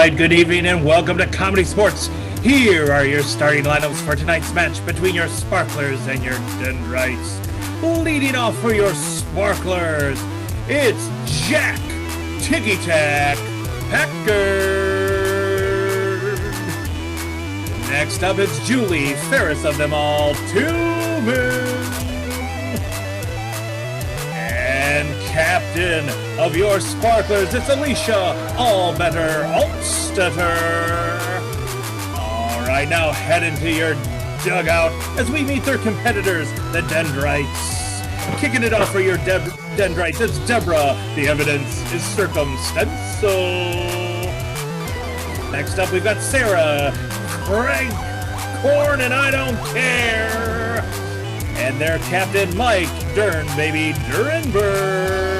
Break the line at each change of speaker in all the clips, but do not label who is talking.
right, good evening and welcome to Comedy Sports. Here are your starting lineups for tonight's match between your Sparklers and your Dendrites. Leading off for your Sparklers, it's Jack Ticky Tack Packard. Next up, it's Julie, fairest of them all, Tubin. And captain of your Sparklers, it's Alicia Allbetter Altstetter. All right, now head into your dugout as we meet their competitors, the Dendrites. Kicking it off for your Dendrites, it's Deborah. The evidence is circumstantial. Next up, we've got Sarah, Crank, Corn, and I don't care. And their captain, Mike Dern, baby Durenberg.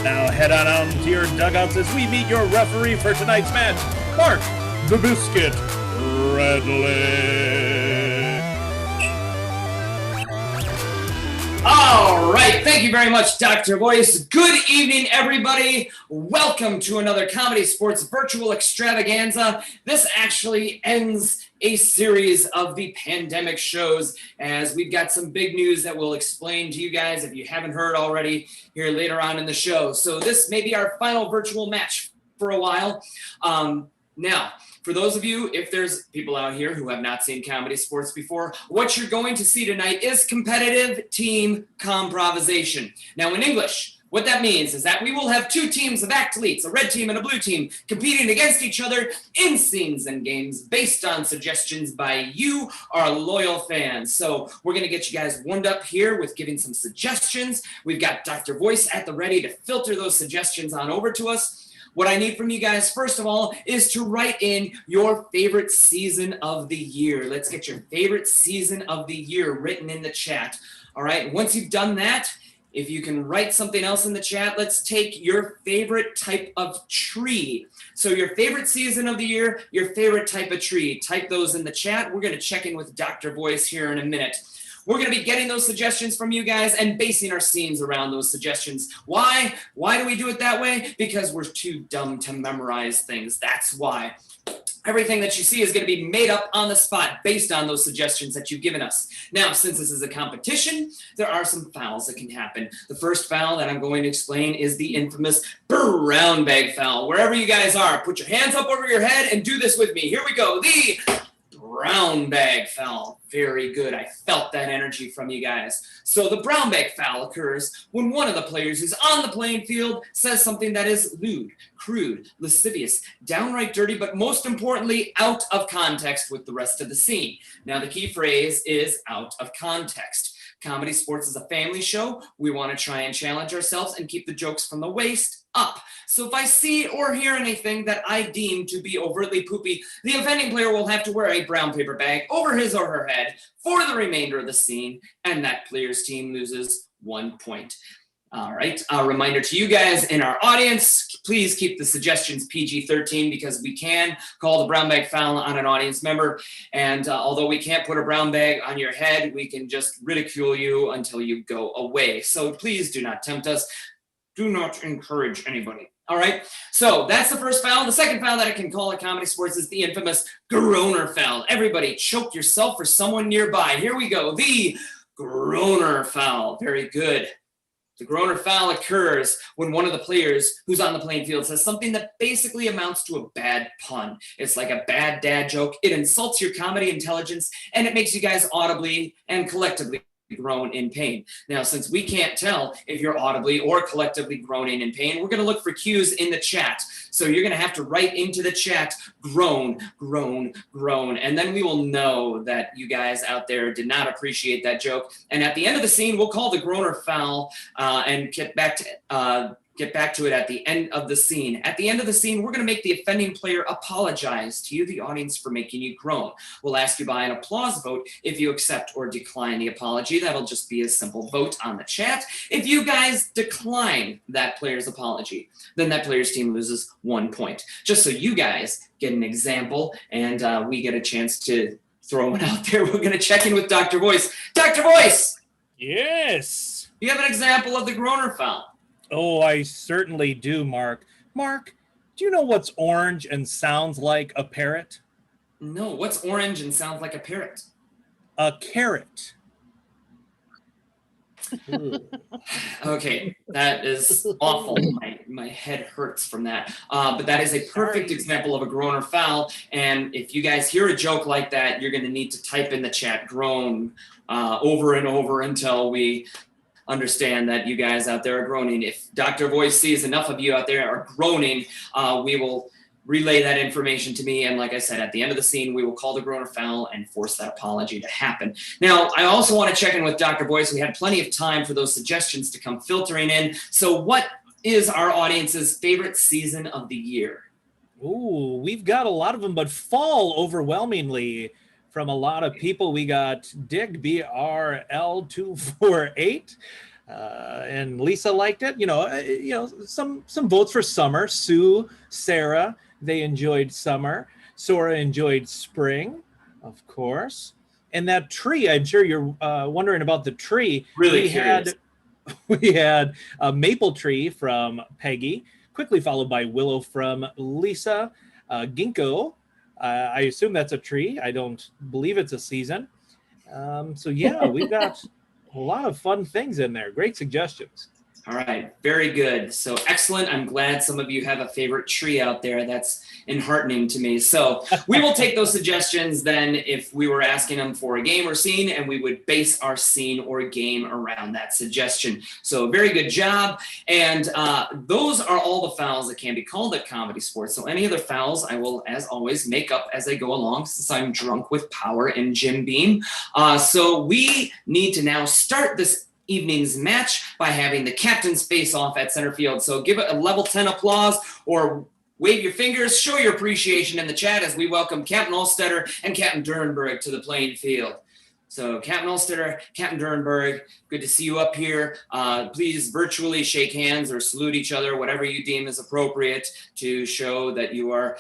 Now head on out into your dugouts as we meet your referee for tonight's match, Mark the Biscuit Redley.
All right, thank you very much, Dr. Voice. Good evening, everybody. Welcome to another Comedy Sports virtual extravaganza. This actually ends a series of the pandemic shows, as we've got some big news that we'll explain to you guys if you haven't heard already here later on in the show. So this may be our final virtual match for a while. Now, for those of you, if there's people out here who have not seen Comedy Sports before, what you're going to see tonight is competitive team comprovisation. Now, in English, what that means is that we will have two teams of athletes, a red team and a blue team, competing against each other in scenes and games based on suggestions by you, our loyal fans. So we're going to get you guys warmed up here with giving some suggestions. We've got Dr. Voice at the ready to filter those suggestions on over to us. What I need from you guys, first of all, is to write in your favorite season of the year. Let's get your favorite season of the year written in the chat. All right, once you've done that, if you can write something else in the chat, let's take your favorite type of tree. So your favorite season of the year, your favorite type of tree. Type those in the chat. We're going to check in with Dr. Voice here in a minute. We're going to be getting those suggestions from you guys and basing our scenes around those suggestions. Why? Why do we do it that way? Because we're too dumb to memorize things. That's why. Everything that you see is going to be made up on the spot based on those suggestions that you've given us. Now, since this is a competition, there are some fouls that can happen. The first foul that I'm going to explain is the infamous brown bag foul. Wherever you guys are, put your hands up over your head and do this with me. Here we go. The brown bag foul. Very good. I felt that energy from you guys. So the brown bag foul occurs when one of the players who's on the playing field says something that is lewd, crude, lascivious, downright dirty, but most importantly, out of context with the rest of the scene. Now, the key phrase is out of context. Comedy Sports is a family show. We want to try and challenge ourselves and keep the jokes from the waist up. So if I see or hear anything that I deem to be overtly poopy, the offending player will have to wear a brown paper bag over his or her head for the remainder of the scene, and that player's team loses 1 point. All right, a reminder to you guys in our audience, please keep the suggestions PG-13 because we can call the brown bag foul on an audience member. And although we can't put a brown bag on your head, we can just ridicule you until you go away. So please do not tempt us. Do not encourage anybody. All right, so that's the first foul. The second foul that I can call at Comedy Sports is the infamous groaner foul. Everybody choke yourself or someone nearby. Here we go, the groaner foul. Very good. The groaner foul occurs when one of the players who's on the playing field says something that basically amounts to a bad pun. It's like a bad dad joke. It insults your comedy intelligence, and it makes you guys audibly and collectively groan in pain. Now, since we can't tell if you're audibly or collectively groaning in pain, we're going to look for cues in the chat. So you're going to have to write into the chat, groan, groan, groan, and then we will know that you guys out there did not appreciate that joke. And at the end of the scene, we'll call the groaner foul and get back to it at the end of the scene. At the end of the scene, we're going to make the offending player apologize to you, the audience, for making you groan. We'll ask you by an applause vote if you accept or decline the apology. That'll just be a simple vote on the chat. If you guys decline that player's apology, then that player's team loses 1 point. Just so you guys get an example and we get a chance to throw one out there, we're going to check in with Dr. Voice. Dr. Voice!
Yes.
Do you have an example of the groaner foul?
Oh, I certainly do, Mark. Mark, Do you know what's orange and sounds like a parrot?
No, what's orange and sounds like a parrot?
A carrot.
Okay, that is awful. My head hurts from that. But that is a perfect example of a groan or foul. And if you guys hear a joke like that, you're going to need to type in the chat groan over and over until we understand that you guys out there are groaning. If Dr. Voice sees enough of you out there are groaning, we will relay that information to me. And like I said, at the end of the scene, we will call the groan or foul and force that apology to happen. Now, I also want to check in with Dr. Boyce. We had plenty of time for those suggestions to come filtering in. So what is our audience's favorite season of the year?
Ooh, we've got a lot of them, but fall overwhelmingly from a lot of people. We got Dick BRL248. And Lisa liked it. Some votes for summer. Sue, Sarah, they enjoyed summer. Sora enjoyed spring, of course. And that tree, I'm sure you're wondering about the tree.
Really curious.
We had a maple tree from Peggy, quickly followed by willow from Lisa. Ginkgo, I assume that's a tree. I don't believe it's a season. So yeah, we've got a lot of fun things in there. Great suggestions.
All right, very good. So excellent. I'm glad some of you have a favorite tree out there. That's enheartening to me. So we will take those suggestions then if we were asking them for a game or scene, and we would base our scene or game around that suggestion. So very good job. And those are all the fouls that can be called at Comedy Sports. So any other fouls I will, as always, make up as I go along since I'm drunk with power and Jim Beam. So we need to now start this evening's match by having the captains face off at center field. So give it a level 10 applause or wave your fingers, show your appreciation in the chat as we welcome Captain Olstetter and Captain Durenberg to the playing field. So Captain Olstetter, Captain Durenberg, good to see you up here. Please virtually shake hands or salute each other, whatever you deem is appropriate to show that you are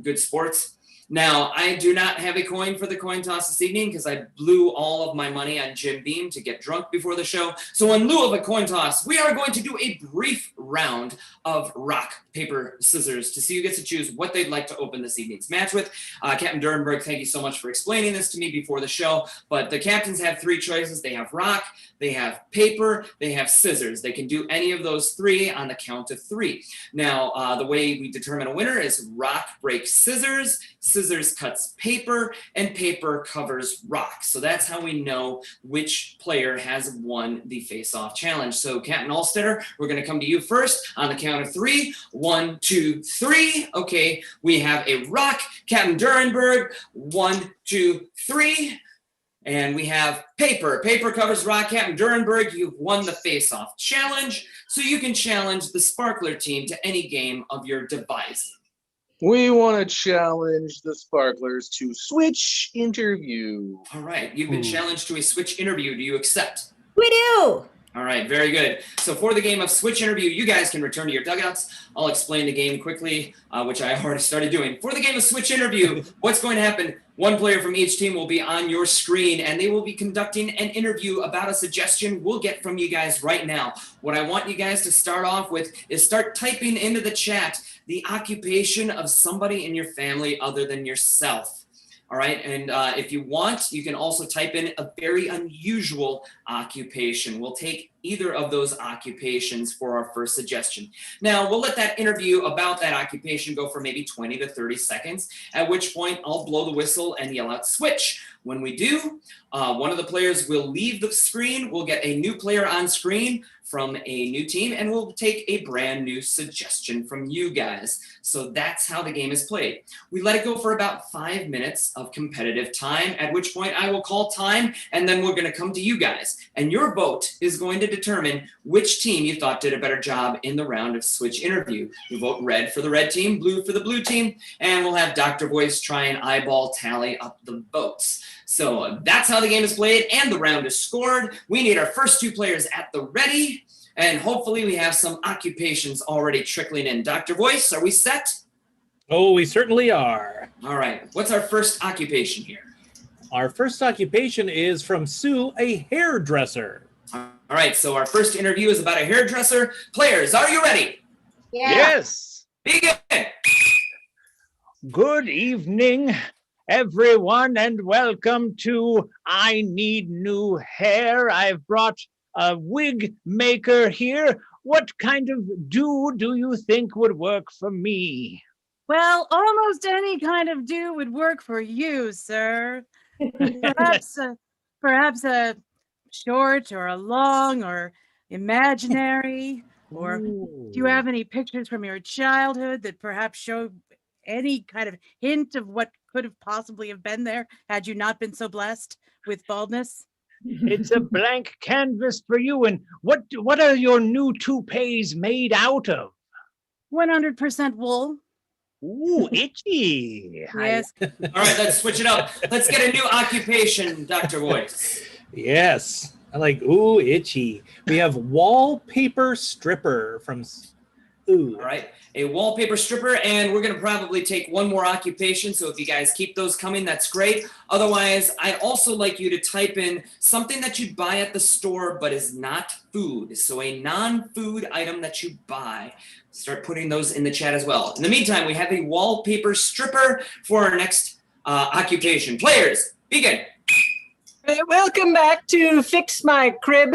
good sports. Now, I do not have a coin for the coin toss this evening because I blew all of my money on Jim Beam to get drunk before the show. So in lieu of a coin toss, we are going to do a brief round of rock, paper, scissors to see who gets to choose what they'd like to open this evening's match with. Captain Durenberg, thank you so much for explaining this to me before the show. But the captains have three choices. They have rock, they have paper, they have scissors. They can do any of those three on the count of three. Now, the way we determine a winner is rock breaks scissors, scissors cuts paper, and paper covers rock. So that's how we know which player has won the face-off challenge. So Captain Olstetter, we're going to come to you first on the count of three. 1, 2, 3. Okay, we have a rock. Captain Durenberg, 1, 2, 3. And we have paper. Paper covers rock. Captain Durenberg, you've won the face-off challenge. So you can challenge the Sparkler team to any game of your devising.
We want to challenge the Sparklers to switch interview.
All right. You've been challenged to a switch interview. Do you accept?
We do.
All right. Very good. So for the game of switch interview, you guys can return to your dugouts. I'll explain the game quickly, which I already started doing. For the game of switch interview, what's going to happen? One player from each team will be on your screen, and they will be conducting an interview about a suggestion we'll get from you guys right now. What I want you guys to start off with is start typing into the chat the occupation of somebody in your family other than yourself. All right. And if you want, you can also type in a very unusual occupation. We'll take either of those occupations for our first suggestion. Now, we'll let that interview about that occupation go for maybe 20 to 30 seconds, at which point I'll blow the whistle and yell out switch. When we do, one of the players will leave the screen. We'll get a new player on screen from a new team, and we'll take a brand new suggestion from you guys. So that's how the game is played. We let it go for about 5 minutes of competitive time, at which point I will call time, and then we're going to come to you guys. And your vote is going to determine which team you thought did a better job in the round of switch interview. You vote red for the red team, blue for the blue team, and we'll have Dr. Voice try and eyeball tally up the votes. So that's how the game is played, and the round is scored. We need our first two players at the ready, and hopefully we have some occupations already trickling in. Dr. Voice, are we set?
Oh, we certainly are.
All right. What's our first occupation here?
Our first occupation is from Sue, a hairdresser.
All right. So our first interview is about a hairdresser. Players, are you ready?
Yeah.
Yes.
Begin.
Good evening, everyone, and welcome to I Need New Hair. I've brought a wig maker here. What kind of do you think would work for me?
Well, almost any kind of do would work for you, sir. Perhaps a short or a long or imaginary. Or do you have any pictures from your childhood that perhaps show any kind of hint of what could have possibly have been there had you not been so blessed with baldness?
It's a blank canvas for you. And what are your new toupees made out of?
100% wool.
Ooh, itchy.
Yes.
All right, let's switch it up. Let's get a new occupation, Dr. Voice.
Yes. I like, ooh, itchy. We have wallpaper stripper from, ooh.
All right, a wallpaper stripper, and we're going to probably take one more occupation, so if you guys keep those coming, that's great. Otherwise, I'd also like you to type in something that you'd buy at the store but is not food, so a non-food item that you buy. Start putting those in the chat as well. In the meantime, we have a wallpaper stripper for our next occupation. Players, begin.
Welcome back to Fix My Crib.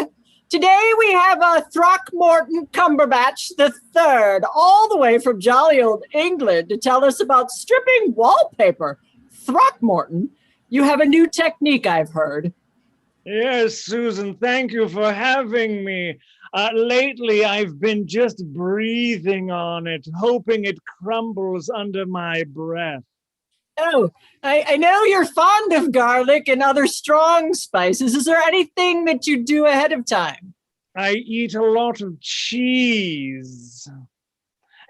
Today we have a Throckmorton Cumberbatch III, all the way from jolly old England, to tell us about stripping wallpaper. Throckmorton, you have a new technique, I've heard.
Yes, Susan, thank you for having me. Lately, I've been just breathing on it, hoping it crumbles under my breath.
Oh, I know you're fond of garlic and other strong spices. Is there anything that you do ahead of time?
I eat a lot of cheese.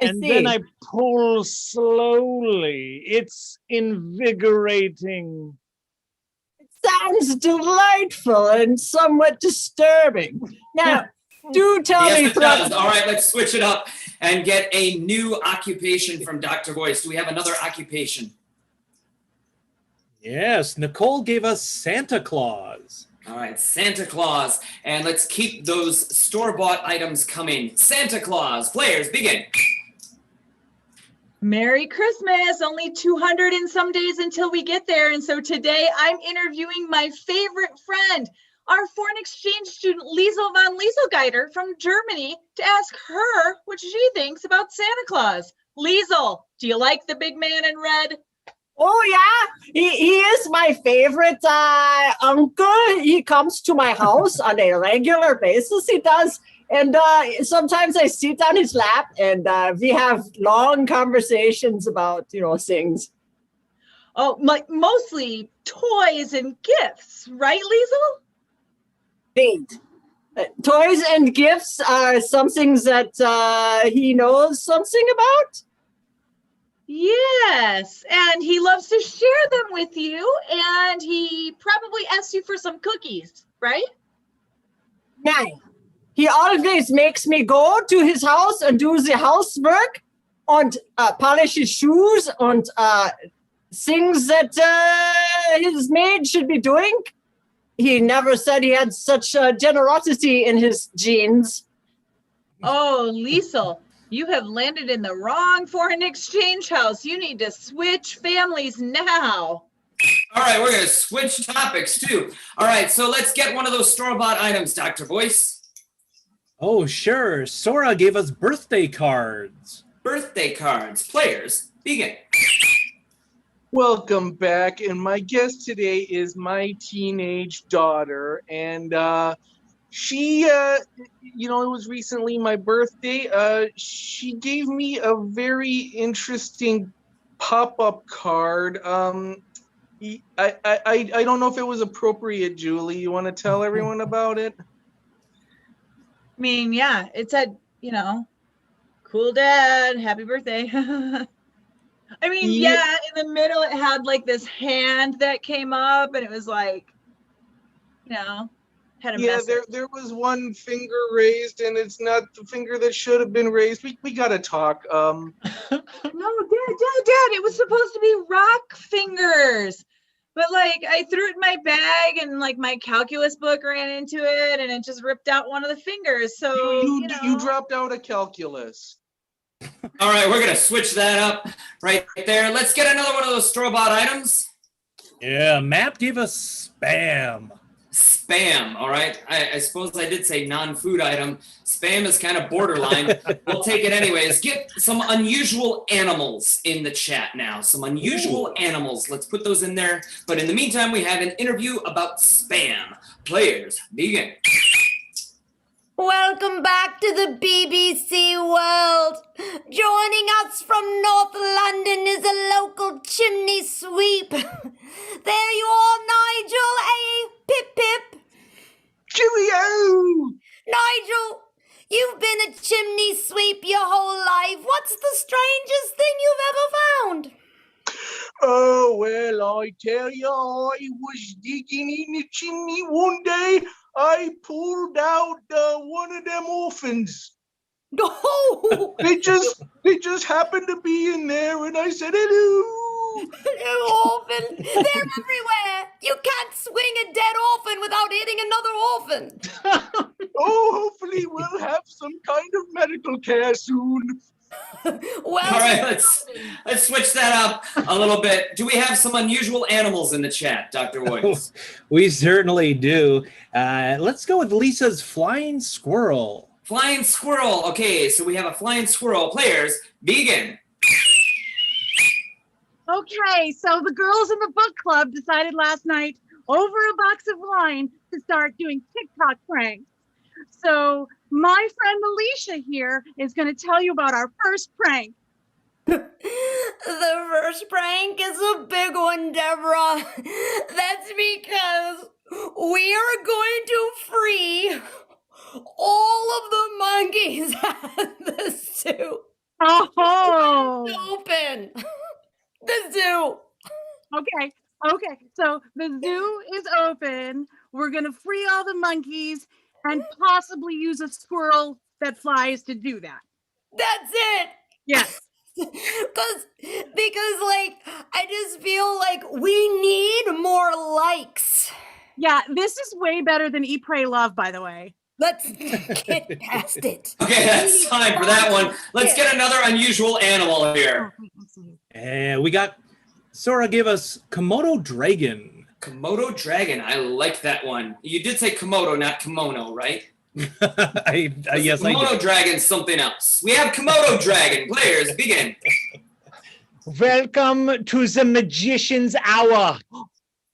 And
see.
then I pull slowly. It's invigorating.
Sounds delightful and somewhat disturbing. Now, do tell me,
Yes, it does. All right, let's switch it up and get a new occupation from Dr. Voice. Do we have another occupation?
Yes, Nicole gave us Santa Claus.
All right, Santa Claus. And let's keep those store-bought items coming. Santa Claus. Players, begin.
Merry Christmas! Only 200 and some days until we get there. And so today I'm interviewing my favorite friend, our foreign exchange student, Liesel von Lieselgeiter from Germany, to ask her what she thinks about Santa Claus. Liesel, do you like the big man in red?
Oh, yeah, he is my favorite uncle. He comes to my house on a regular basis. He does. And sometimes I sit on his lap and we have long conversations about, things.
Oh, mostly toys and gifts, right, Liesel?
Indeed. Toys and gifts are something that he knows something about.
Yes, and he loves to share them with you, and he probably asks you for some cookies, right?
Yeah. He always makes me go to his house and do the housework and polish his shoes and things that his maid should be doing. He never said he had such generosity in his genes.
Oh, Liesel, you have landed in the wrong foreign exchange house. You need to switch families now.
All right, we're going to switch topics too. All right, so let's get one of those store-bought items, Dr. Voice.
Oh, sure. Sora gave us birthday cards.
Birthday cards. Players, begin.
Welcome back, and my guest today is my teenage daughter, and she, it was recently my birthday. She gave me a very interesting pop-up card. I don't know if it was appropriate, Julie. You want to tell everyone about it?
I mean, yeah, it said, cool dad, happy birthday. I mean, yeah, in the middle it had like this hand that came up and it was like, had a message.
There was one finger raised and it's not the finger that should have been raised. We gotta talk.
No, Dad, it was supposed to be rock fingers. But like I threw it in my bag and like my calculus book ran into it and it just ripped out one of the fingers. So
you dropped out of calculus.
All right, we're going to switch that up right there. Let's get another one of those store-bought items.
Yeah, Matt gave us spam.
Spam, all right? I suppose I did say non-food item. Spam is kind of borderline. We'll take it anyways. Get some unusual animals in the chat now. Some unusual animals. Let's put those in there. But in the meantime, we have an interview about spam. Players, begin.
Welcome back to the BBC World. Joining us from North London is a local chimney sweep. There you are, Nigel. Hey, Pip Pip.
Cheerio!
Nigel, you've been a chimney sweep your whole life. What's the strangest thing you've ever found?
Oh, well, I tell you, I was digging in the chimney one day. I pulled out one of them orphans.
Oh,
They just happened to be in there, and I said hello.
you orphan. They're everywhere. You can't swing a dead orphan without hitting another orphan.
Oh, hopefully we'll have some kind of medical care soon.
Well,
All right, let's switch that up a little bit. Do we have some unusual animals in the chat, Dr. Voice?
We certainly do. Let's go with Lisa's flying squirrel.
Flying squirrel. Okay, so we have a flying squirrel. Players, begin.
Okay, so the girls in the book club decided last night over a box of wine to start doing TikTok pranks. So my friend Alicia here is going to tell you about our first prank.
the first prank is a big one, Deborah. That's because we are going to free all of the monkeys at the zoo.
Oh,
Open the zoo.
Okay. So the zoo is open. We're going to free all the monkeys and possibly use a squirrel that flies to do that.
That's it.
Yes.
Because like I just feel like we need more likes.
Yeah, this is way better than Eat, Pray, Love, by the way.
Let's get past it.
Okay, that's time for that one. Let's get another unusual animal here.
And we got Sora give us Komodo dragon.
Komodo dragon. I like that one. You did say Komodo, not kimono, right?
Yes, I
Komodo
did.
dragon's something else. We have Komodo dragon. Players, begin.
Welcome to the Magician's Hour.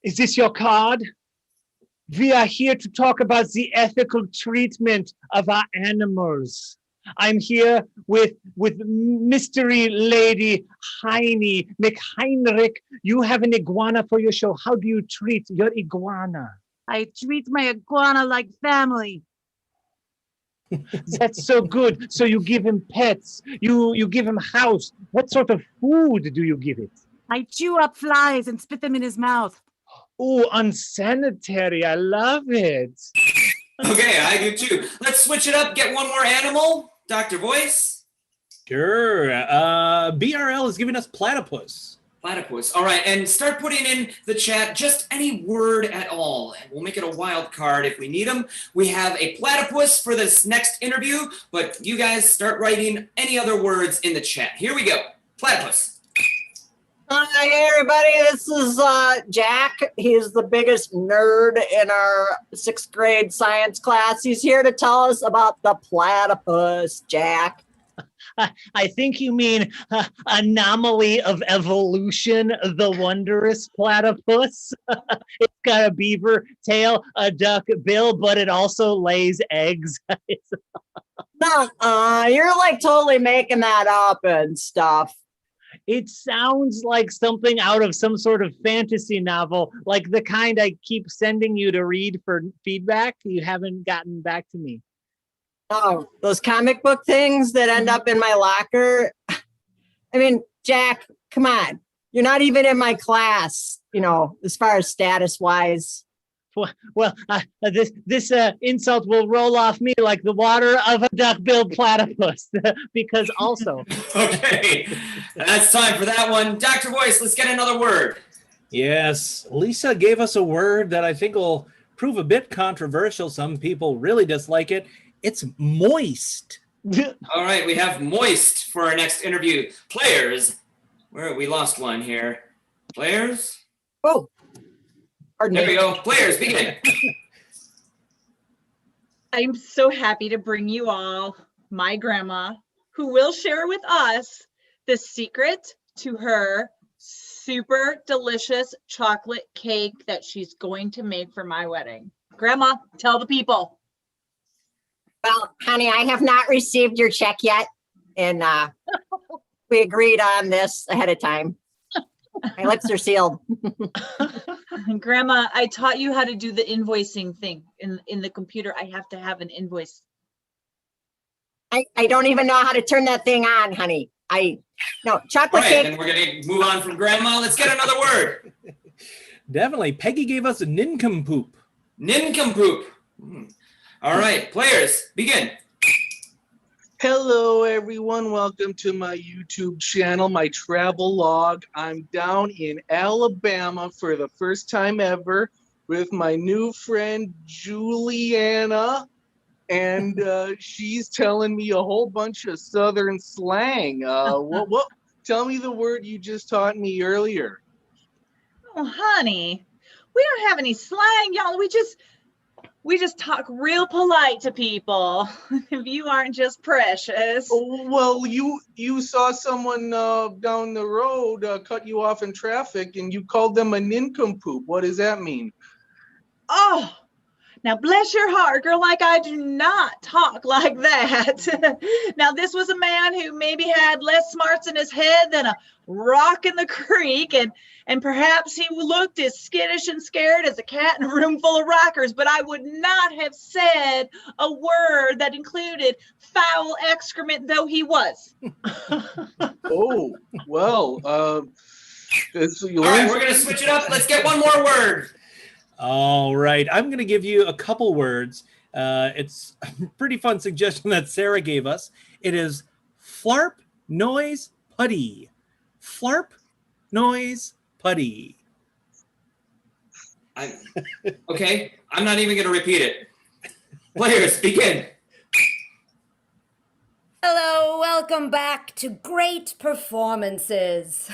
Is this your card? We are here to talk about the ethical treatment of our animals. I'm here with mystery lady Heine McHeinrich. You have an iguana for your show. How do you treat your iguana?
I treat my iguana like family.
That's so good. So you give him pets. You give him house. What sort of food do you give it?
I chew up flies and spit them in his mouth.
Oh, unsanitary. I love it.
Okay, I do too. Let's switch it up. Get one more animal. Dr. Voice.
Sure. BRL is giving us platypus.
Platypus. All right, and start putting in the chat just any word at all. And we'll make it a wild card if we need them. We have a platypus for this next interview, but you guys start writing any other words in the chat. Here we go. Platypus.
Hi, everybody. This is Jack. He's the biggest nerd in our 6th grade science class. He's here to tell us about the platypus, Jack.
I think you mean anomaly of evolution, the wondrous platypus. It's got a beaver tail, a duck bill, but it also lays eggs.
You're like totally making that up and stuff.
It sounds like something out of some sort of fantasy novel, like the kind I keep sending you to read for feedback. You haven't gotten back to me.
Oh, those comic book things that end up in my locker. I mean, Jack, come on. You're not even in my class, as far as status wise.
Well, this insult will roll off me like the water of a duck-billed platypus, because also.
Okay, that's time for that one. Dr. Voice, let's get another word.
Yes, Lisa gave us a word that I think will prove a bit controversial. Some people really dislike it. It's moist.
All right, we have Moist for our next interview. Players, we lost one here. Players?
Oh, pardon
There
me.
we go. Players, begin.
I'm so happy to bring you all my grandma, who will share with us the secret to her super delicious chocolate cake that she's going to make for my wedding. Grandma, tell the people.
Well, honey, I have not received your check yet, and we agreed on this ahead of time. My lips are sealed.
Grandma, I taught you how to do the invoicing thing in the computer. I have to have an invoice.
I don't even know how to turn that thing on, honey. No,
All
chocolate
right,
cake.
then we're going to move on from Grandma. Let's get another word.
Definitely. Peggy gave us a nincompoop.
Nincompoop. All right, players, begin.
Hello, everyone. Welcome to my YouTube channel, my travel log. I'm down in Alabama for the first time ever with my new friend, Juliana. And she's telling me a whole bunch of Southern slang. What? Tell me the word you just taught me earlier.
Oh, honey, we don't have any slang, y'all. We just talk real polite to people. If you aren't just precious.
Oh, well, you saw someone down the road cut you off in traffic, and you called them a nincompoop. What does that mean?
Oh, now bless your heart, girl, like I do not talk like that. Now, this was a man who maybe had less smarts in his head than a rock in the creek, and perhaps he looked as skittish and scared as a cat in a room full of rockers, but I would not have said a word that included foul excrement, though he was.
Oh, well,
All right, we're going to switch it up. Let's get one more word.
All right. I'm going to give you a couple words. It's a pretty fun suggestion that Sarah gave us. It is flarp, noise, putty. Flarp, noise, putty.
Okay, I'm not even going to repeat it. Players, begin.
Hello, welcome back to Great Performances.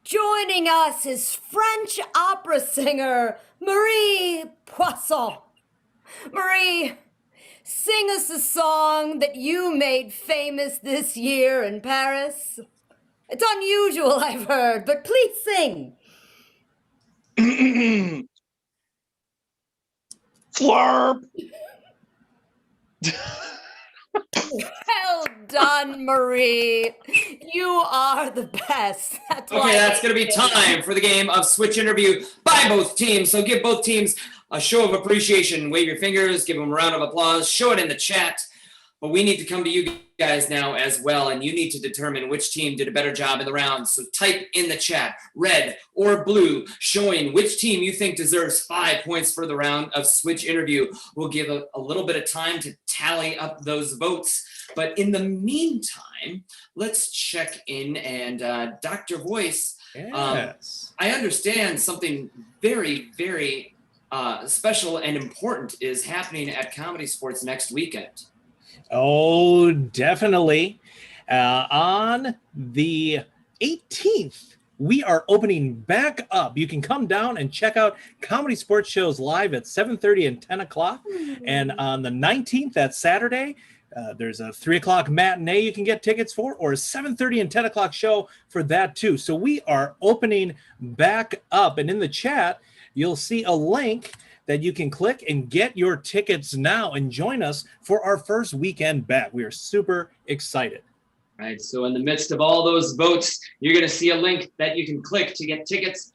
Joining us is French opera singer Marie Poisson. Marie, sing us a song that you made famous this year in Paris. It's unusual, I've heard, but please sing.
Flarp.
Well done, Marie. You are the best.
Okay, that's going to be time for the game of Switch Interview by both teams. So give both teams a show of appreciation. Wave your fingers, give them a round of applause, show it in the chat. But we need to come to you guys now as well, and you need to determine which team did a better job in the round. So type in the chat, red or blue, showing which team you think deserves 5 points for the round of Switch Interview. We'll give a little bit of time to tally up those votes. But in the meantime, let's check in. And Dr. Voice,
Yes.
I understand something very, very special and important is happening at ComedySportz next weekend.
Oh, definitely. On the 18th, we are opening back up. You can come down and check out ComedySportz shows live at 7:30 and 10 o'clock. And on the 19th, that Saturday, there's a 3 o'clock matinee you can get tickets for, or a 7:30 and 10 o'clock show for that too. So we are opening back up. And in the chat, you'll see a link that you can click and get your tickets now and join us for our first weekend back. We are super excited.
Right, so in the midst of all those votes, you're going to see a link that you can click to get tickets.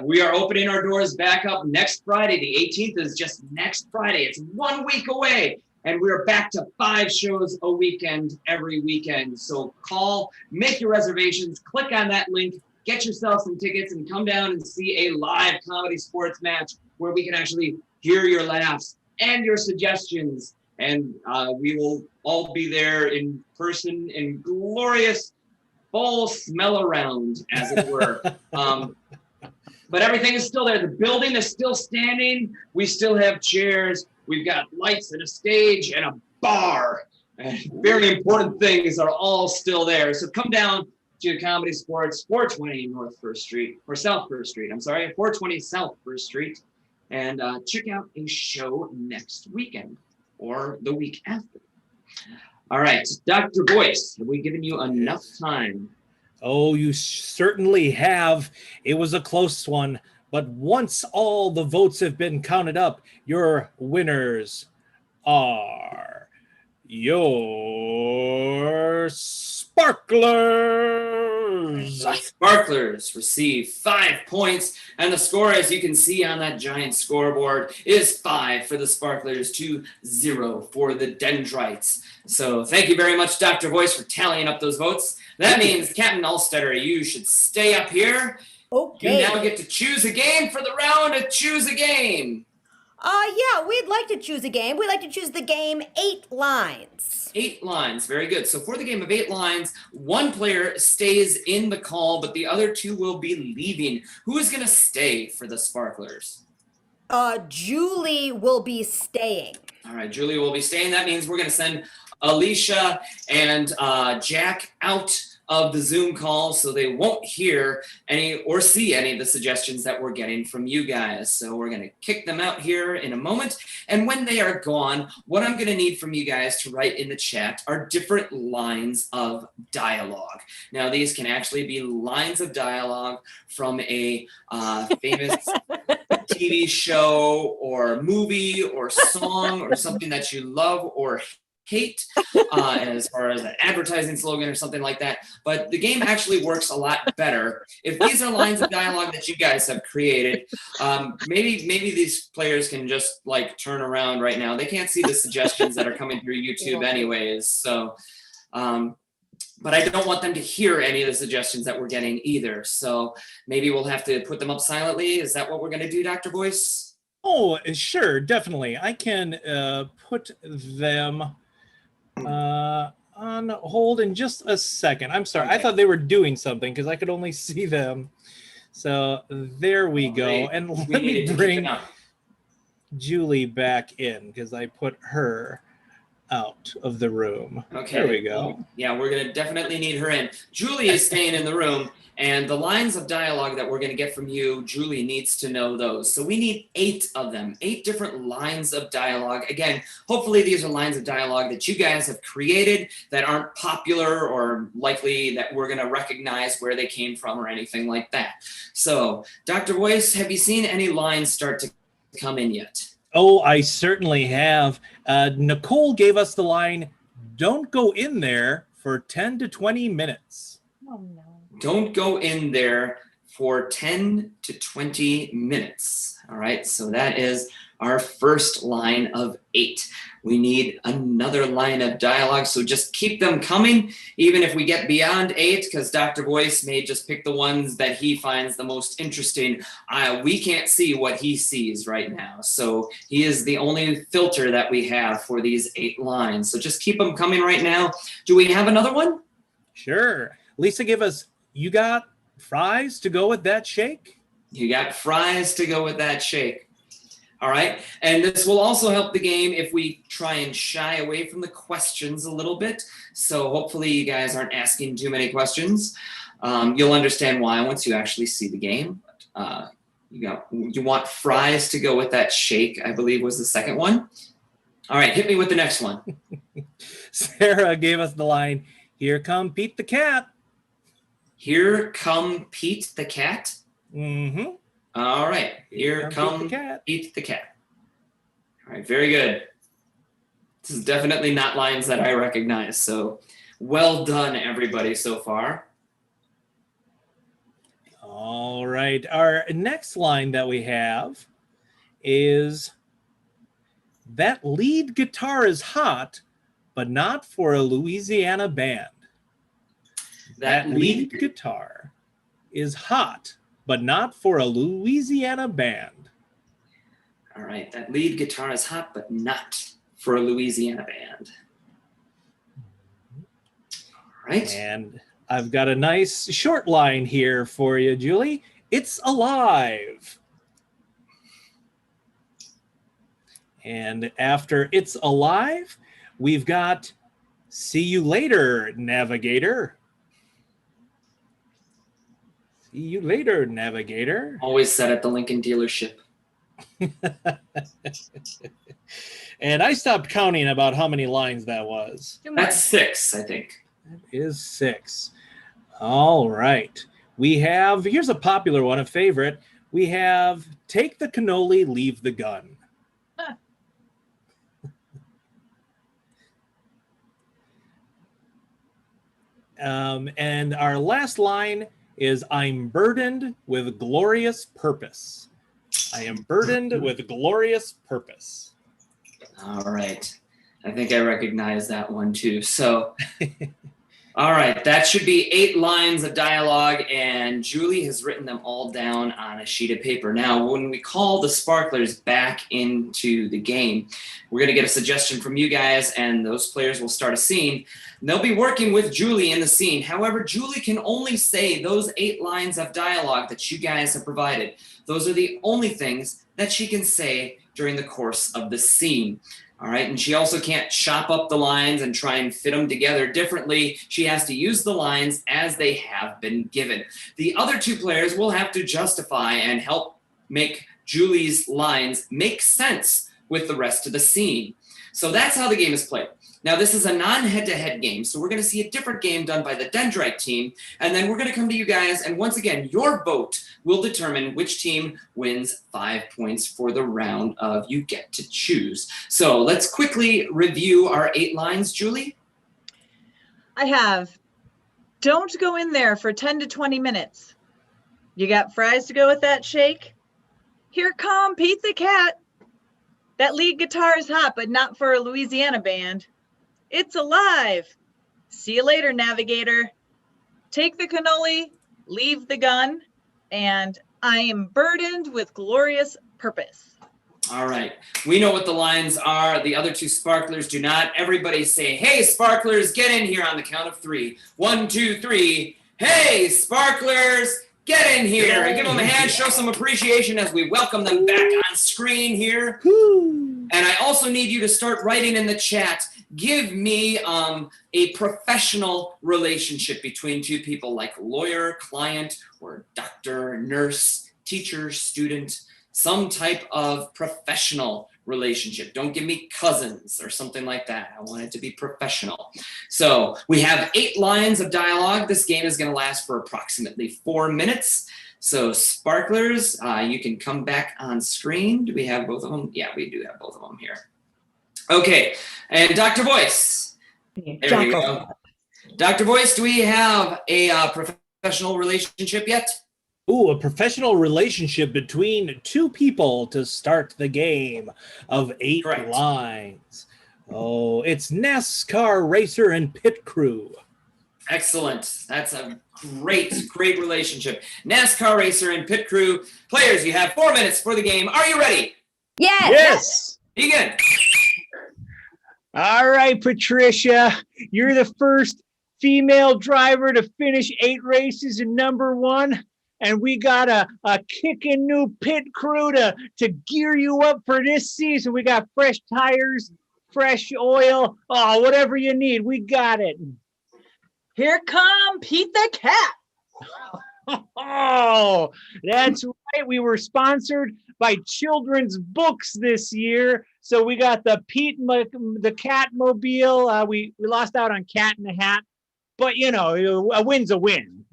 We are opening our doors back up next Friday. The 18th is just next Friday. It's 1 week away, and we're back to 5 shows a weekend every weekend. So call, make your reservations, click on that link, get yourself some tickets, and come down and see a live ComedySportz match where we can actually hear your laughs and your suggestions. And we will all be there in person in glorious full smell around, as it were. But everything is still there. The building is still standing. We still have chairs. We've got lights and a stage and a bar. And very important things are all still there. So come down to ComedySportz, 420 North First Street, or South First Street, I'm sorry, 420 South First Street, and check out a show next weekend or the week after. All right, Dr. Boyce, have we given you enough time?
Oh, you certainly have. It was a close one, but once all the votes have been counted up, your winners are your Sparklers.
Sparklers receive 5 points, and the score, as you can see on that giant scoreboard, is 5 for the Sparklers to 0 for the Dendrites. So thank you very much, Dr. Boyce, for tallying up those votes. That means, Captain Allstetter, you should stay up here.
Okay.
You now get to choose a game for the round of Choose a Game.
Yeah, we'd like to choose a game. We'd like to choose the game 8 Lines.
8 lines, very good. So for the game of 8 lines, one player stays in the call, but the other 2 will be leaving. Who is going to stay for the Sparklers?
Julie will be staying.
All right, Julie will be staying. That means we're going to send Alicia and Jack out of the Zoom call so they won't hear any or see any of the suggestions that we're getting from you guys. So we're going to kick them out here in a moment. And when they are gone, what I'm going to need from you guys to write in the chat are different lines of dialogue. Now, these can actually be lines of dialogue from a famous TV show or movie or song or something that you love or hate, as far as an advertising slogan or something like that. But the game actually works a lot better if these are lines of dialogue that you guys have created. Maybe these players can just like turn around right now. They can't see the suggestions that are coming through YouTube anyways. So, but I don't want them to hear any of the suggestions that we're getting either. So maybe we'll have to put them up silently. Is that what we're going to do, Dr. Boyce?
Oh, sure, definitely. I can put them on hold in just a second. I'm sorry.
Okay.
I thought they were doing something because I could only see them. So there we go. And let me bring Julie back in because I put her out of the room.
Okay.
There we go.
Yeah, we're going to definitely need her in. Julie is staying in the room, and the lines of dialogue that we're going to get from you, Julie needs to know those. So we need 8 of them, 8 different lines of dialogue. Again, hopefully these are lines of dialogue that you guys have created that aren't popular or likely that we're going to recognize where they came from or anything like that. So, Dr. Boyce, have you seen any lines start to come in yet?
Oh, I certainly have. Nicole gave us the line, "Don't go in there for 10 to 20 minutes.
Oh, no.
Don't go in there for 10 to 20 minutes. All right, so that is our first line of 8. We need another line of dialogue, so just keep them coming, even if we get beyond 8, because Dr. Boyce may just pick the ones that he finds the most interesting. We can't see what he sees right now, so he is the only filter that we have for these 8 lines. So just keep them coming right now. Do we have another one?
Sure. Lisa, give us, "You got fries to go with that shake?"
You got fries to go with that shake. All right, and this will also help the game if we try and shy away from the questions a little bit. So hopefully you guys aren't asking too many questions. You'll understand why once you actually see the game. You want fries to go with that shake, I believe was the second one. All right, hit me with the next one.
Sarah gave us the line, "Here come Pete the cat."
Here come Pete the cat.
Mm-hmm.
All right, here come
Pete the cat.
Pete the cat. All right, very good. This is definitely not lines that I recognize, so well done, everybody, so far.
All right, our next line that we have is, "That lead guitar is hot, but not for a Louisiana band." That lead guitar is hot, but not for a Louisiana band.
All right, that lead guitar is hot, but not for a Louisiana band. All right.
And I've got a nice short line here for you, Julie. "It's alive." And after "it's alive," we've got See you later, navigator. See you later, navigator.
Always said at the Lincoln dealership.
And I stopped counting about how many lines that was.
That's 6, I think.
That is 6. All right. We have, here's a popular one, a favorite. We have, take the cannoli, leave the gun. And our last line is, I'm burdened with glorious purpose. I am burdened with glorious purpose.
All right. I think I recognize that one too. So, all right. That should be 8 lines of dialogue, and Julie has written them all down on a sheet of paper. Now, when we call the Sparklers back into the game, we're going to get a suggestion from you guys, and those players will start a scene. And they'll be working with Julie in the scene. However, Julie can only say those 8 lines of dialogue that you guys have provided. Those are the only things that she can say during the course of the scene. All right, and she also can't chop up the lines and try and fit them together differently. She has to use the lines as they have been given. The other 2 players will have to justify and help make Julie's lines make sense with the rest of the scene. So that's how the game is played. Now, this is a non-head-to-head game, so we're going to see a different game done by the Dendrite team, and then we're going to come to you guys, and once again, your vote will determine which team wins 5 points for the round of You Get to Choose. So let's quickly review our 8 lines, Julie.
I have, don't go in there for 10 to 20 minutes. You got fries to go with that shake? Here come Pete the Cat. That lead guitar is hot, but not for a Louisiana band. It's alive. See you later, navigator. Take the cannoli, leave the gun, and I am burdened with glorious purpose.
All right. We know what the lines are. The other 2 Sparklers do not. Everybody say, hey, Sparklers, get in here on the count of 3. 1, 2, 3. Hey, Sparklers, get in here. And give them a hand, show some appreciation as we welcome them back on screen here. And I also need you to start writing in the chat. Give me a professional relationship between 2 people, like lawyer, client, or doctor, nurse, teacher, student, some type of professional relationship. Don't give me cousins or something like that. I want it to be professional. So we have 8 lines of dialogue. This game is going to last for approximately 4 minutes. So Sparklers, you can come back on screen. Do we have both of them? Yeah, we do have both of them here. Okay, and Dr. Voice. There we go. Dr. Voice, do we have a professional relationship yet?
Ooh, a professional relationship between 2 people to start the game of 8
Correct.
lines. Oh, it's NASCAR racer and pit crew.
Excellent. That's a great relationship. NASCAR racer and pit crew. Players, you have 4 minutes for the game. Are you ready?
Yes.
Begin.
All right, Patricia, you're the first female driver to finish 8 races in #1. And we got a kicking new pit crew to gear you up for this season. We got fresh tires, fresh oil, whatever you need. We got it.
Here come Pete the Cat.
Oh, that's right. We were sponsored by children's books this year. So we got the the Cat Mobile. We lost out on Cat in the Hat. But, you know, a win's a win,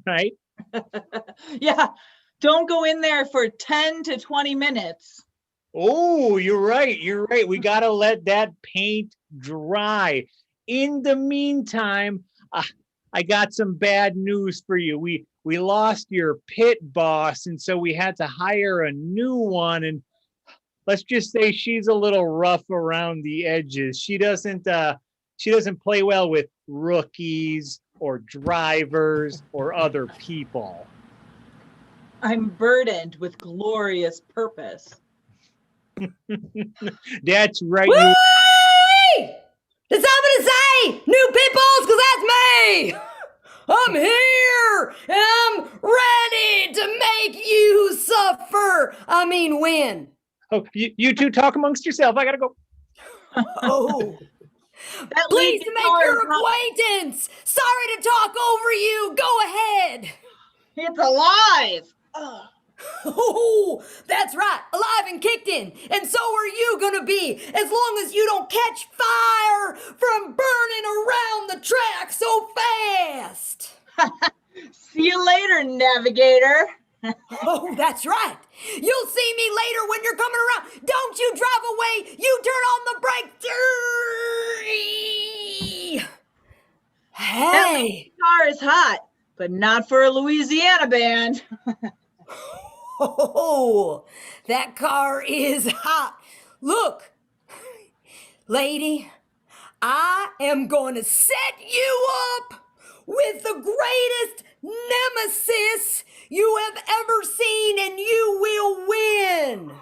right?
Yeah, don't go in there for 10 to 20 minutes.
Oh, you're right. You're right. We got to let that paint dry. In the meantime, I got some bad news for you. We lost your pit boss, and so we had to hire a new one. And let's just say she's a little rough around the edges. She doesn't play well with rookies or drivers or other people.
I'm burdened with glorious purpose.
That's right.
Whee! Did somebody say new pit bulls? Because that's me. I'm here and I'm ready to make you suffer. I mean, win.
Oh, you two talk amongst yourself. I gotta go.
Oh.
That
Pleased
lead
to make
guitar
your
is not-
acquaintance. Sorry to talk over you. Go ahead.
It's alive. Ugh.
Oh, that's right. Alive and kicked in. And so are you going to be, as long as you don't catch fire from burning around the track so fast.
See you later, navigator.
Oh, that's right. You'll see me later when you're coming around. Don't you drive away. You turn on the brakes.
That lead
Hey.
guitar is hot, but not for a Louisiana band.
Oh, that car is hot. Look, lady, I am going to set you up with the greatest nemesis you have ever seen, and you will win.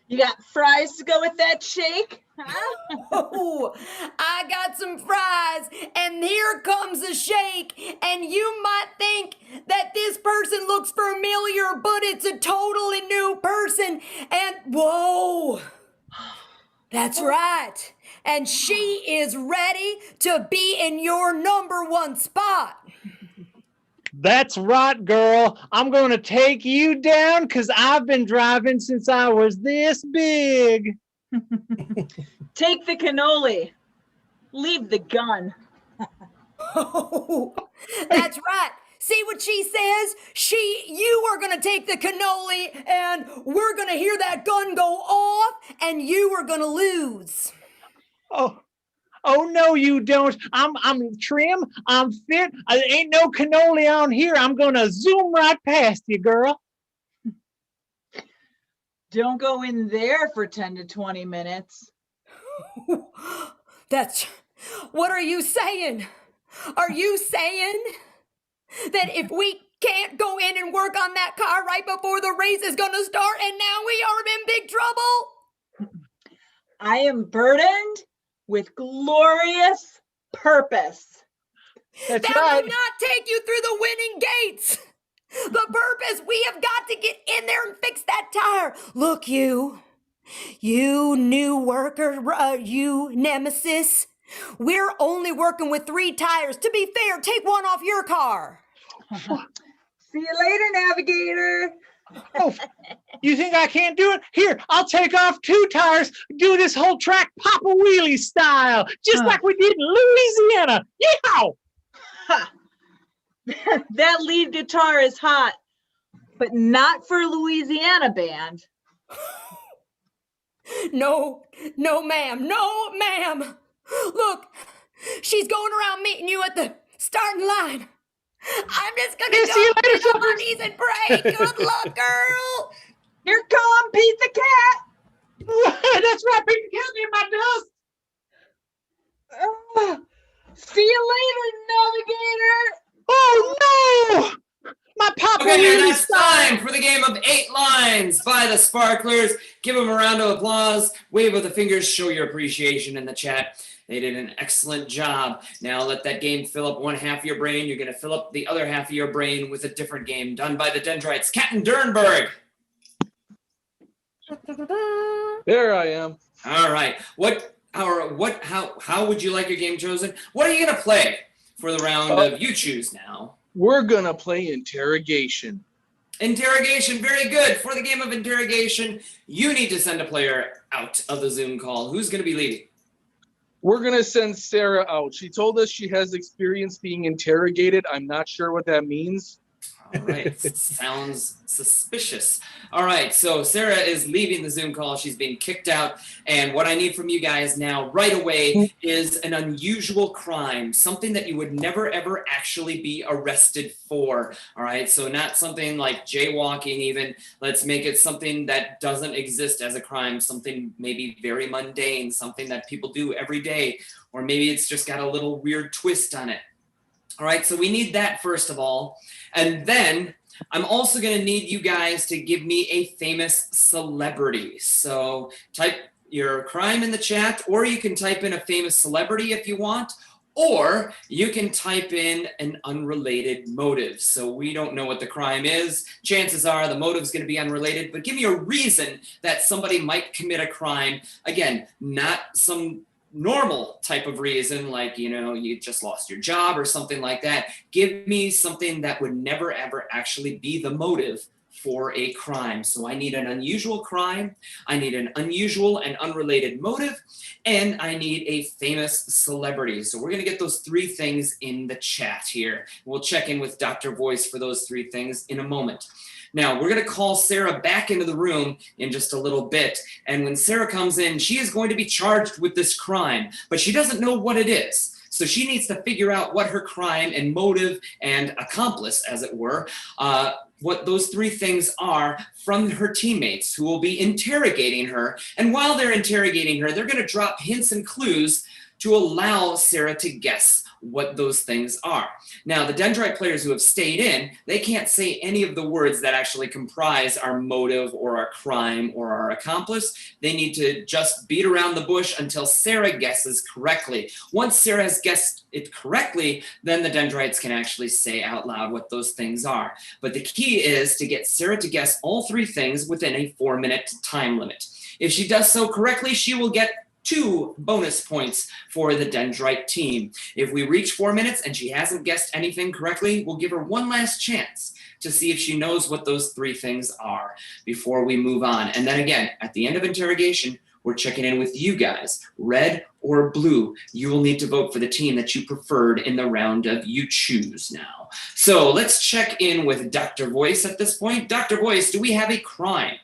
You got fries to go with that shake? Huh?
Oh, I got some fries, and here comes a shake, and you might think that this person looks familiar, but it's a totally new person, and whoa, that's right, and she is ready to be in your number one spot.
That's right, girl. I'm going to take you down because I've been driving since I was this big.
Take the cannoli. Leave the gun.
Oh, that's right. See what she says? You are going to take the cannoli, and we're going to hear that gun go off, and you are going to lose.
Oh no, you don't. I'm trim. I'm fit. There ain't no cannoli on here. I'm going to zoom right past you, girl.
Don't go in there for 10 to 20 minutes.
What are you saying? Are you saying that if we can't go in and work on that car right before the race is going to start, and now we are in big trouble?
I am burdened with glorious purpose.
That's
That
right.
will not take you through the winning gates. The purpose, we have got to get in there and fix that tire. Look, you new worker, you nemesis. We're only working with 3 tires. To be fair, take one off your car.
See you later, navigator.
Oh, you think I can't do it? Here, I'll take off 2 tires, do this whole track Papa Wheelie style, just like we did in Louisiana. Yeehaw!
Ha. That lead guitar is hot, but not for a Louisiana band.
No, ma'am. No, ma'am. Look, she's going around meeting you at the starting line. I'm just going to
See you
go
later,
get on my knees and pray. Good luck, girl.
Here come Pete the Cat.
That's right, Pete the Cat in my dust.
See you later, navigator.
Oh no! My Papa
Okay, and
Wheelie
that's
style.
time for the game of 8 lines by the Sparklers. Give them a round of applause. Wave with the fingers. Show your appreciation in the chat. They did an excellent job. Now let that game fill up one half of your brain. You're going to fill up the other half of your brain with a different game done by the Dendrites. Captain Dernberg.
There I am.
All right. How would you like your game chosen? What are you going to play for the round of you choose now?
We're going to play interrogation.
Interrogation, very good. For the game of interrogation, you need to send a player out of the Zoom call. Who's going to be leading?
We're going to send Sarah out. She told us she has experience being interrogated. I'm not sure what that means.
All right. Sounds suspicious. All right. So Sarah is leaving the Zoom call. She's being kicked out. And what I need from you guys now right away is an unusual crime, something that you would never, ever actually be arrested for. All right. So not something like jaywalking even. Let's make it something that doesn't exist as a crime, something maybe very mundane, something that people do every day, or maybe it's just got a little weird twist on it. All right, so we need that first of all. And then I'm also going to need you guys to give me a famous celebrity. So type your crime in the chat, or you can type in a famous celebrity if you want, Or you can type in an unrelated motive. So we don't know what the crime is. Chances are the motive is going to be unrelated, but give me a reason that somebody might commit a crime. Again, not some normal type of reason like, you just lost your job or something like that. Give me something that would never, ever actually be the motive for a crime. So I need an unusual crime, I need an unusual and unrelated motive, and I need a famous celebrity. So we're going to get those three things in the chat here. We'll check in with Dr. Voice for those three things in a moment. Now, we're going to call Sarah back into the room in just a little bit. And when Sarah comes in, she is going to be charged with this crime, but she doesn't know what it is. So she needs to figure out what her crime and motive and accomplice, as it were, what those three things are from her teammates who will be interrogating her. And while they're interrogating her, they're going to drop hints and clues to allow Sarah to guess what those things are. Now, the Dendrite players who have stayed in, they can't say any of the words that actually comprise our motive or our crime or our accomplice. They need to just beat around the bush until Sarah guesses correctly. Once Sarah has guessed it correctly, then the Dendrites can actually say out loud what those things are. But the key is to get Sarah to guess all three things within a 4-minute time limit. If she does so correctly, she will get 2 bonus points for the Dendrite team. If we reach 4 minutes and she hasn't guessed anything correctly, we'll give her one last chance to see if she knows what those 3 things are before we move on. And then again, at the end of interrogation, we're checking in with you guys, red or blue. You will need to vote for the team that you preferred in the round of You Choose now. So let's check in with Dr. Voice at this point. Dr. Voice, do we have a crime?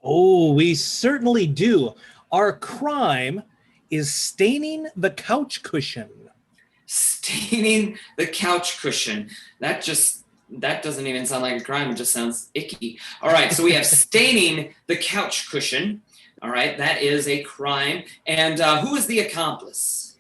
Oh, we certainly do. Our crime is staining the couch cushion.
Staining the couch cushion. That doesn't even sound like a crime. It just sounds icky. All right, so we have staining the couch cushion. All right, that is a crime. And who is the accomplice?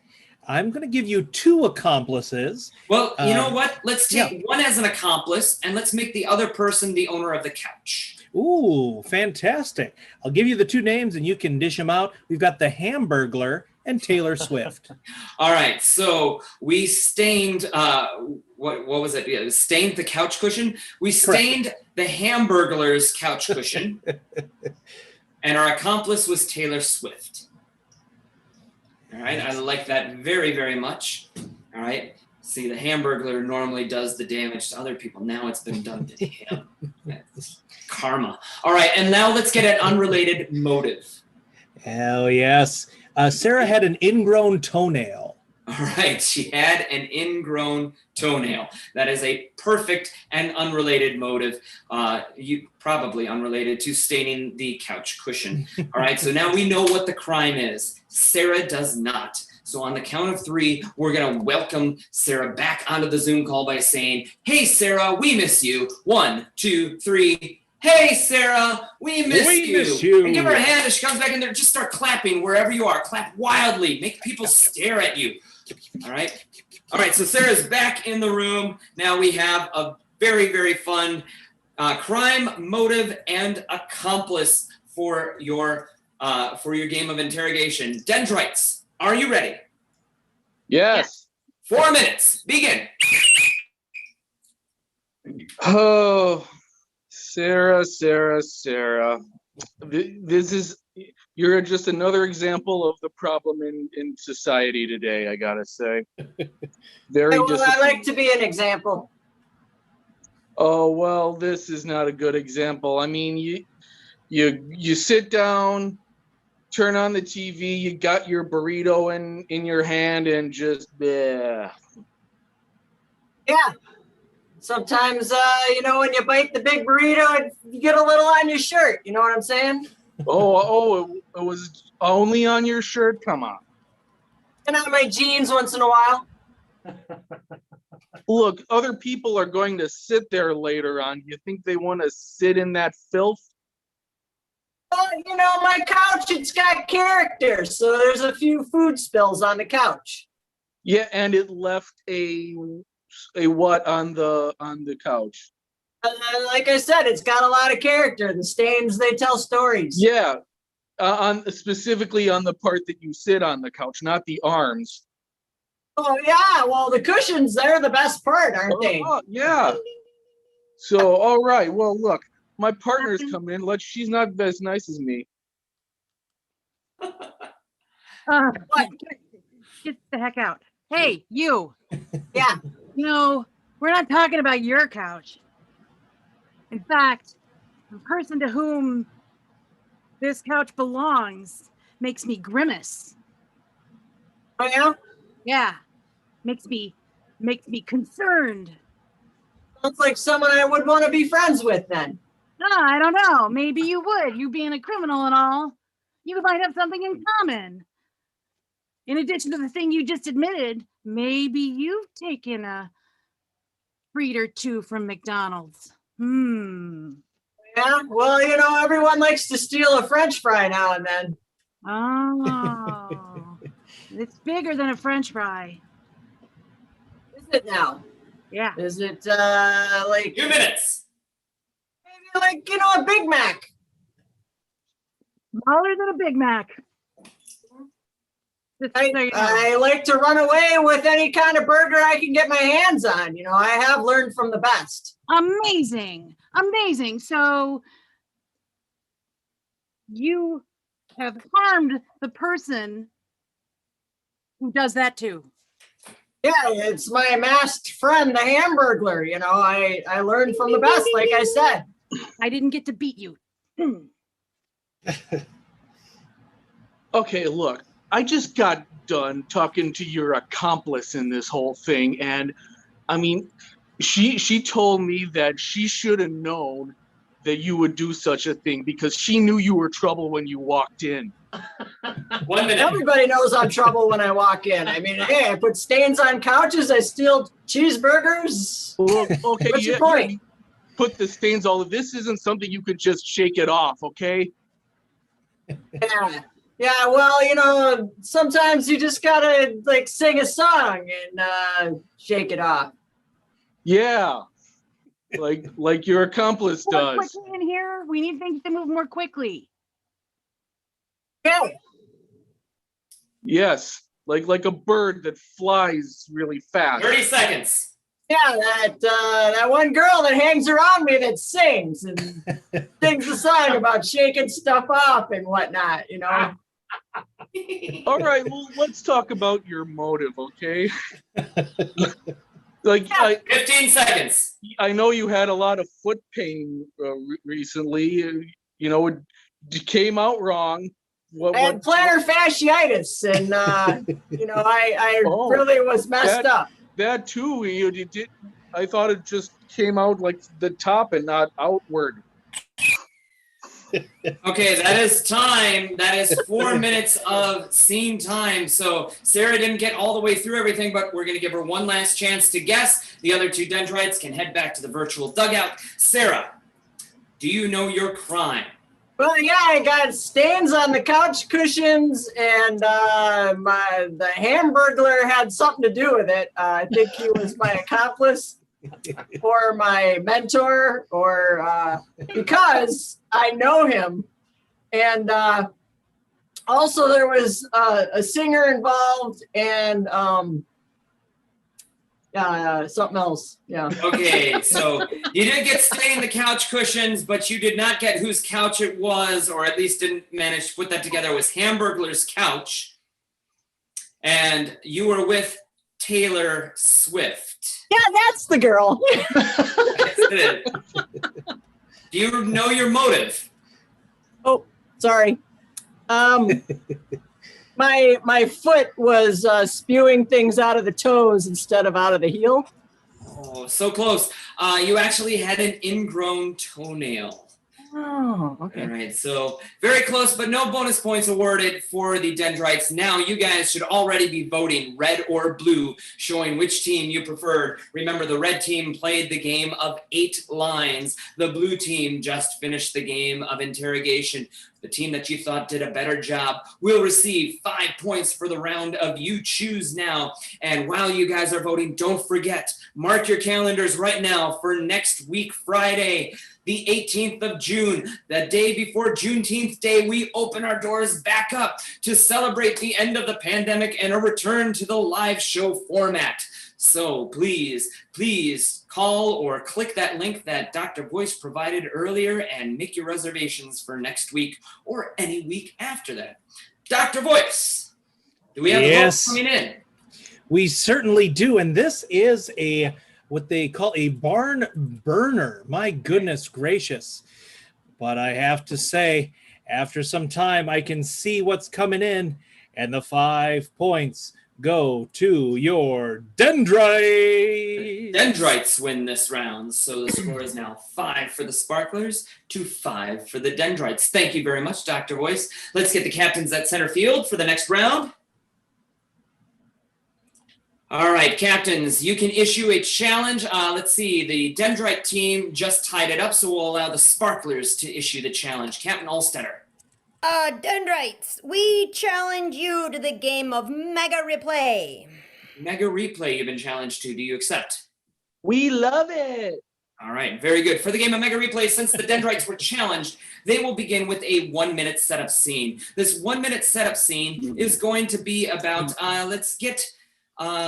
I'm going to give you 2 accomplices.
Well, you know what? Let's take one as an accomplice, and let's make the other person the owner of the couch.
Ooh, fantastic. I'll give you the 2 names and you can dish them out. We've got the Hamburglar and Taylor Swift.
All right, so we stained, what was it? Yeah, it was stained the couch cushion. We stained the Hamburglar's couch cushion. And our accomplice was Taylor Swift. All right, I like that very, very much. All right. See, the Hamburglar normally does the damage to other people. Now it's been done to him. That's karma. All right, and now let's get an unrelated motive.
Hell yes. Sarah had an ingrown toenail.
All right, she had an ingrown toenail. That is a perfect and unrelated motive. You probably unrelated to staining the couch cushion. All right, so now we know what the crime is. Sarah does not. So on the count of 3, we're going to welcome Sarah back onto the Zoom call by saying, "Hey, Sarah, we miss you." 1, 2, 3. Hey, Sarah, we miss you. And give her a hand as she comes back in there. Just start clapping wherever you are. Clap wildly. Make people stare at you. All right. All right. So Sarah's back in the room. Now we have a very, very fun crime, motive, and accomplice for your game of interrogation. Dendrites, are you ready?
Yes.
4 minutes. Begin.
Oh, Sarah. You're just another example of the problem in society today, I gotta say.
I like to be an example.
Oh, well, this is not a good example. I mean, you sit down, turn on the TV, you got your burrito in your hand, and just bleh.
Yeah. Sometimes, when you bite the big burrito, you get a little on your shirt. You know what I'm saying?
It was only on your shirt? Come on.
And on my jeans once in a while.
Look, other people are going to sit there later on. You think they want to sit in that filth?
Well, my couch, it's got character. So there's a few food spills on the couch.
Yeah, and it left a what on the couch?
Like I said, it's got a lot of character. The stains, they tell stories.
Yeah, specifically on the part that you sit on the couch, not the arms.
Oh yeah, well the cushions, they're the best part, aren't they?
Oh, yeah. So, all right. Well, look, my partner's come in. She's not as nice as me.
Get the heck out. Hey, you.
Yeah.
You know, we're not talking about your couch. In fact, the person to whom this couch belongs makes me grimace.
Oh yeah?
Yeah. Makes me concerned.
Sounds like someone I would want to be friends with then.
I don't know. Maybe you would. You being a criminal and all. You might have something in common. In addition to the thing you just admitted, maybe you've taken a treat or two from McDonald's.
Yeah, well, you know, everyone likes to steal a French fry now and then.
Oh, it's bigger than a French fry.
Is it now?
Yeah.
Is it like
2 minutes.
maybe like, you know, a Big Mac?
Smaller than a Big Mac.
I like to run away with any kind of burger I can get my hands on. You know, I have learned from the best.
Amazing. Amazing. So you have harmed the person who does that too.
Yeah, it's my masked friend, the Hamburglar. You know, I learned from the best, like I said.
I didn't get to beat you.
Okay, look, I just got done talking to your accomplice in this whole thing, and I mean, she told me that she should have known that you would do such a thing because she knew you were trouble when you walked in.
1 minute.
Everybody knows I'm trouble when I walk in. I mean, hey, I put stains on couches. I steal cheeseburgers.
Well, okay,
What's your point?
Put the stains all of this isn't something you could just shake it off, okay?
Yeah, well, you know, sometimes you just gotta like sing a song and shake it off.
Yeah, like your accomplice
More
does.
quickly in here. We need things to move more quickly.
Yeah.
Yes, like a bird that flies really fast.
30 seconds.
Yeah, that one girl that hangs around me that sings and sings a song about shaking stuff off and whatnot, you know.
All right, well, let's talk about your motive, okay? Like,
15 seconds.
I know you had a lot of foot pain recently. You know, it came out wrong.
I had plantar fasciitis, and you know, I really was messed up.
That too. You did. I thought it just came out like the top and not outward.
Okay, that is time. That is 4 minutes of scene time. So Sarah didn't get all the way through everything, but we're going to give her one last chance to guess. The other two Dendrites can head back to the virtual dugout. Sarah, do you know your crime?
Well, yeah, I got stains on the couch cushions, and the Hamburglar had something to do with it. I think he was my accomplice or my mentor, or because I know him. And also there was a singer involved and something else. Yeah.
Okay, so you did get stay in the couch cushions, but you did not get whose couch it was, or at least didn't manage to put that together. It was Hamburglar's couch. And you were with Taylor Swift.
Yeah, that's the girl.
Do you know your motive?
Oh, sorry. My foot was spewing things out of the toes instead of out of the heel.
Oh, so close. You actually had an ingrown toenail.
Oh, okay.
All right, so very close, but no bonus points awarded for the Dendrites. Now you guys should already be voting red or blue, showing which team you preferred. Remember, the red team played the game of 8 lines. The blue team just finished the game of interrogation. The team that you thought did a better job will receive 5 points for the round of You Choose Now. And while you guys are voting, don't forget, mark your calendars right now for next week, Friday, the 18th of June, the day before Juneteenth Day. We open our doors back up to celebrate the end of the pandemic and a return to the live show format. So please call or click that link that Dr. Voice provided earlier and make your reservations for next week or any week after that. Dr. Voice, do we have the votes coming in?
We certainly do, and this is what they call a barn burner. My goodness gracious. But I have to say, after some time, I can see what's coming in, and the 5 points go to your Dendrites.
Dendrites win this round, so the score is now 5 for the Sparklers to 5 for the Dendrites. Thank you very much, Dr. Voice. Let's get the captains at center field for the next round. All right, captains, you can issue a challenge. Let's see, the Dendrite team just tied it up, so we'll allow the Sparklers to issue the challenge. Captain Alstetter.
Dendrites, we challenge you to the game of Mega Replay.
Mega Replay you've been challenged to. Do you accept?
We love it.
All right, very good. For the game of Mega Replay, since the Dendrites were challenged, they will begin with a 1-minute setup scene. This 1-minute setup scene is going to be about, let's get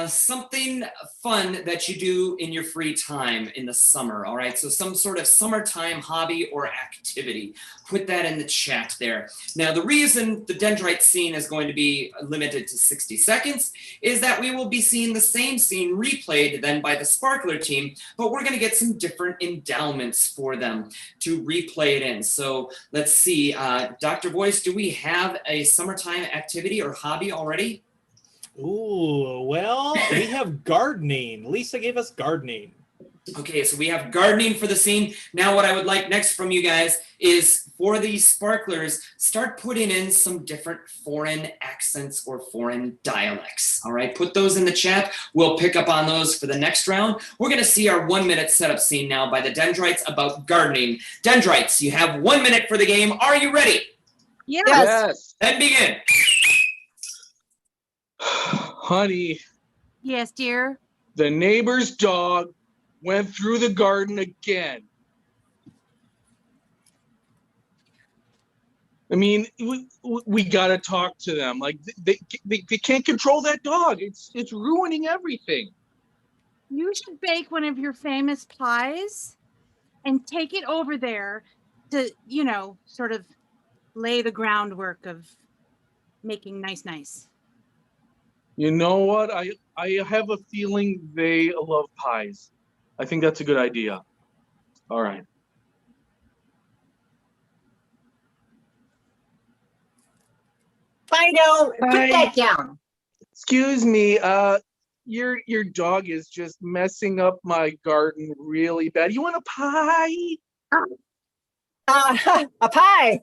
something fun that you do in your free time in the summer, all right? So some sort of summertime hobby or activity. Put that in the chat there. Now, the reason the Dendrite scene is going to be limited to 60 seconds is that we will be seeing the same scene replayed then by the Sparkler team, but we're going to get some different endowments for them to replay it in. So let's see, Dr. Voice, do we have a summertime activity or hobby already?
Ooh, well, we have gardening. Lisa gave us gardening.
Okay, so we have gardening for the scene. Now what I would like next from you guys is for these Sparklers, start putting in some different foreign accents or foreign dialects. All right, put those in the chat. We'll pick up on those for the next round. We're going to see our 1-minute setup scene now by the Dendrites about gardening. Dendrites, you have 1 minute for the game. Are you ready?
Yes.
Then begin.
Honey,
Yes, dear.
the neighbor's dog went through the garden again. I mean, we got to talk to them. Like they can't control that dog. It's ruining everything.
You should bake one of your famous pies and take it over there to, sort of lay the groundwork of making nice.
You know what? I have a feeling they love pies. I think that's a good idea. All right.
Fido, put that down.
Excuse me. Your dog is just messing up my garden really bad. You want a pie?
A pie.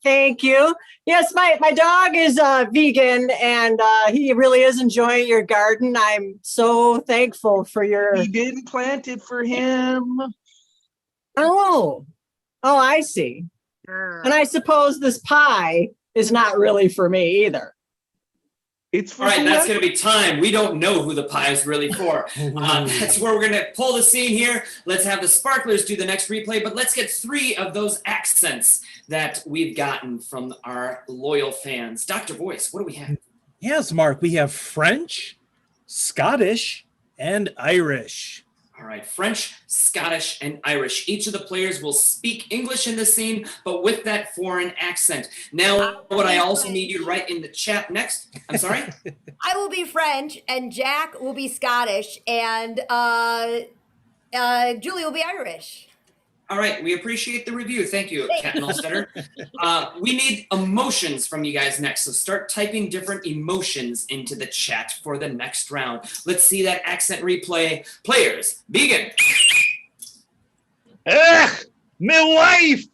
Thank you. Yes, my dog is vegan, and he really is enjoying your garden. I'm so thankful for your...
We didn't plant it for him.
Oh, I see.
Sure.
And I suppose this pie is not really for me either.
It's for
All right, that's
whoever-
going to be time. We don't know who the pie is really for. That's where we're going to pull the scene here. Let's have the Sparklers do the next replay, but let's get 3 of those accents that we've gotten from our loyal fans. Dr. Voice, what do we have?
Yes, Mark, we have French, Scottish, and Irish.
All right, French, Scottish, and Irish. Each of the players will speak English in this scene, but with that foreign accent. Now, what I also need you to write in the chat next. I'm sorry?
I will be French, and Jack will be Scottish, and Julie will be Irish.
All right, we appreciate the review. Thank you, Captain Alstetter. We need emotions from you guys next, so start typing different emotions into the chat for the next round. Let's see that accent replay. Players, begin.
Ugh, my wife!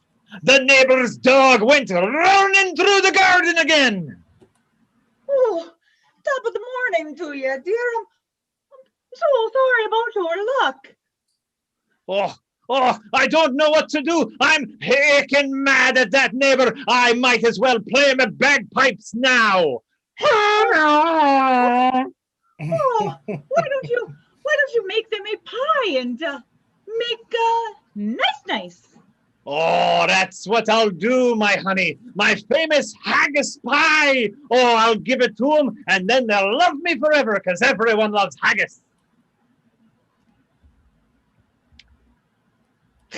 The neighbor's dog went running through the garden again.
Oh, top of the morning to you, dear. I'm so sorry about your luck.
Oh, Oh, I don't know what to do. I'm heckin' mad at that neighbor. I might as well play my bagpipes now.
Oh, why don't you make them a pie and make nice?
Oh, that's what I'll do, my honey. My famous haggis pie. Oh, I'll give it to them, and then they'll love me forever, because everyone loves haggis.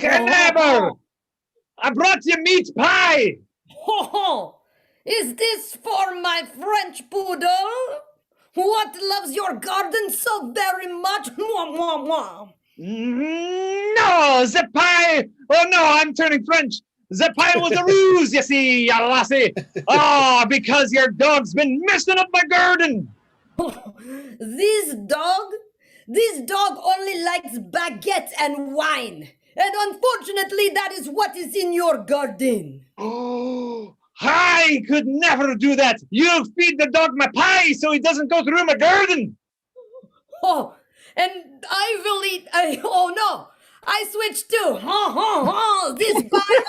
Neighbor, I brought you meat pie.
Ho! Is this for my French poodle? What loves your garden so very much? Mwah, mwah, mwah.
No, the pie. Oh, no, I'm turning French. The pie was a ruse, you see, you lassie. Oh, because your dog's been messing up my garden.
This dog only likes baguette and wine. And unfortunately, that is what is in your garden.
Oh, I could never do that. You feed the dog my pie so he doesn't go through my garden.
Oh, and I will eat. Oh no, I switched too. This pie.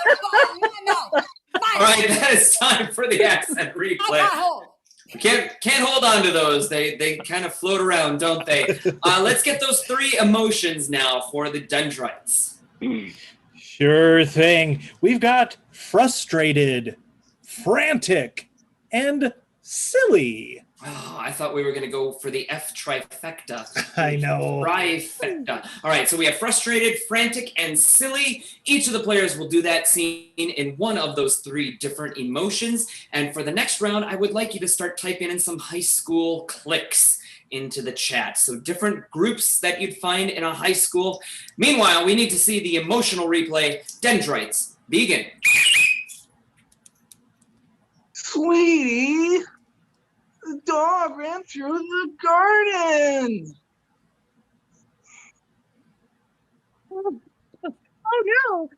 No.
All right, that is time for the accent replay. Can't hold on to those. They kind of float around, don't they? Let's get those 3 emotions now for the Dendrites.
Sure thing. We've got frustrated, frantic, and silly.
Oh, I thought we were going to go for the F trifecta.
I know.
Trifecta. All right, so we have frustrated, frantic, and silly. Each of the players will do that scene in one of those 3 different emotions. And for the next round, I would like you to start typing in some high school cliques into the chat. So different groups that you'd find in a high school. Meanwhile, we need to see the emotional replay. Dendrites, begin.
Sweetie, the dog ran through the garden.
Oh no!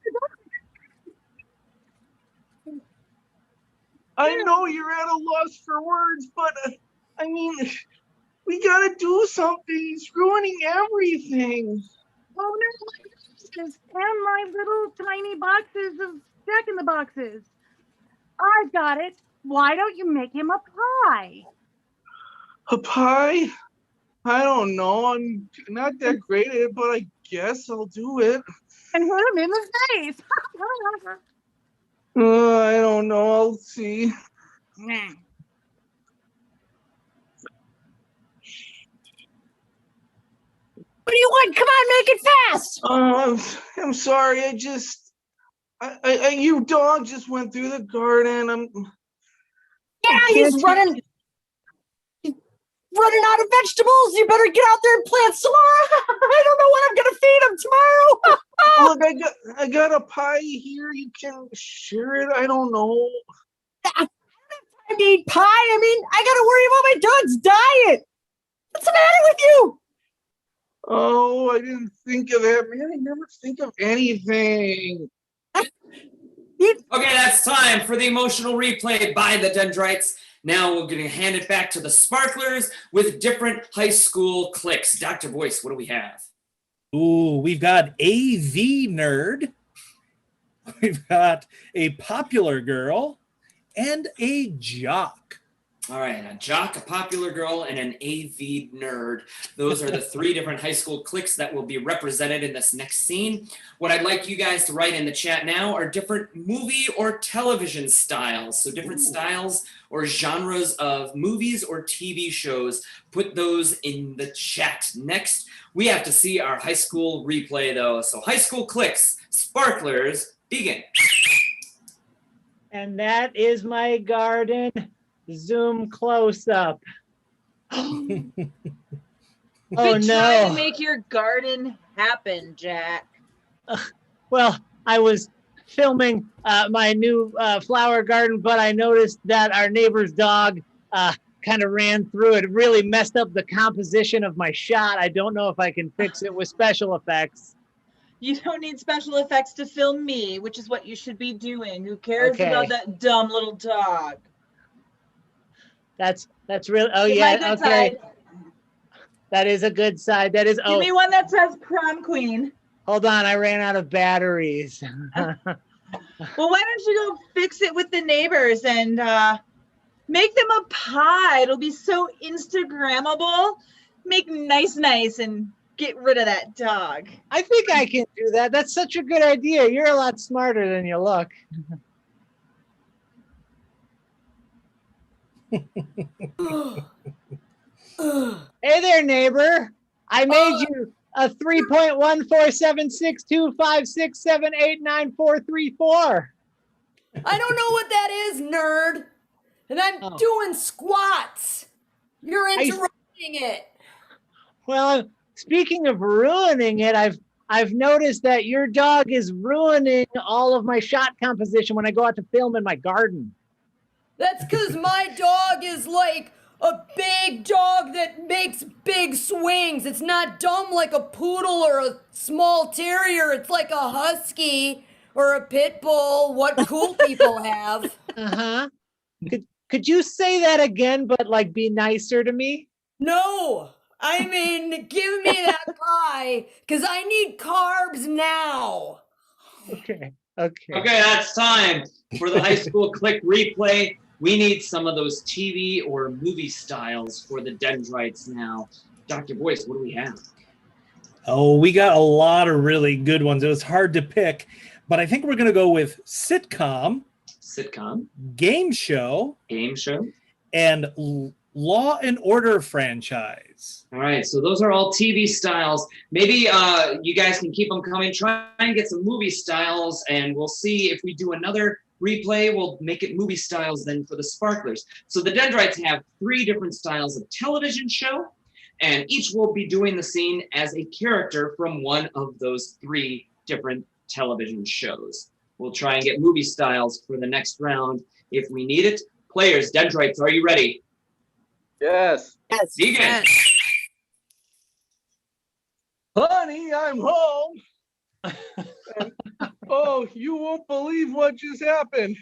I know you're at a loss for words, but I mean, we gotta do something. He's ruining everything.
Oh no! And my little tiny boxes of Jack in the Boxes. I've got it. Why don't you make him a pie?
A pie? I don't know. I'm not that great at it, but I guess I'll do it.
And hit him in the face.
I don't know. I'll see.
Nah.
What do you want? Come on, make it fast.
I'm sorry. Your dog just went through the garden.
He's running out of vegetables. You better get out there and plant some more. I don't know what I'm gonna feed him tomorrow.
Look, I got a pie here. You can share it. I don't know.
I don't have time to eat pie. I mean, I gotta worry about my dog's diet. What's the matter with you?
Oh, I didn't think of that. Man, I never think of anything.
Okay, that's time for the emotional replay by the Dendrites. Now we're going to hand it back to the Sparklers with different high school cliques. Dr. Voice, what do we have?
Ooh, we've got AV nerd. We've got a popular girl and a jock.
All right, a jock, a popular girl, and an AV nerd. Those are the 3 different high school cliques that will be represented in this next scene. What I'd like you guys to write in the chat now are different movie or television styles. So different styles or genres of movies or TV shows. Put those in the chat. Next, we have to see our high school replay, though. So high school cliques, Sparklers, begin.
And that is my garden. Zoom close up. Oh
Quit
no.
trying to make your garden happen, Jack.
Well, I was filming my new flower garden, but I noticed that our neighbor's dog kind of ran through it. It really messed up the composition of my shot. I don't know if I can fix it with special effects.
You don't need special effects to film me, which is what you should be doing. Who cares
Okay.
about that dumb little dog?
That's really. Oh
Get my
yeah.
good
Okay.
side.
That is a good side. That is.
Give me one that says prom queen.
Hold on, I ran out of batteries.
Well, why don't you go fix it with the neighbors and make them a pie? It'll be so Instagrammable. Make nice and get rid of that dog.
I think I can do that. That's such a good idea. You're a lot smarter than you look. Hey there, neighbor. I made you a 3.1476256789434.
I don't know what that is, nerd. And I'm doing squats. You're interrupting it.
Well, speaking of ruining it, I've noticed that your dog is ruining all of my shot composition when I go out to film in my garden.
That's because my dog is like a big dog that makes big swings. It's not dumb like a poodle or a small terrier. It's like a husky or a pit bull, what cool people have.
Uh-huh. Could you say that again, but like be nicer to me?
No, I mean, give me that pie, because I need carbs now.
Okay.
Okay, that's time for the high school click replay. We need some of those TV or movie styles for the Dendrites now. Dr. Boyce, what do we have?
Oh, we got a lot of really good ones. It was hard to pick, but I think we're going to go with sitcom, game show, and Law and Order franchise.
All right, so those are all TV styles. Maybe you guys can keep them coming. Try and get some movie styles, and we'll see if we do another replay. We'll make it movie styles then for the Sparklers. So the Dendrites have 3 different styles of television show, and each will be doing the scene as a character from one of those 3 different television shows. We'll try and get movie styles for the next round if we need it. Players, Dendrites, are you ready?
Yes.
Begin.
Yes.
Honey, I'm home. Oh, you won't believe what just happened.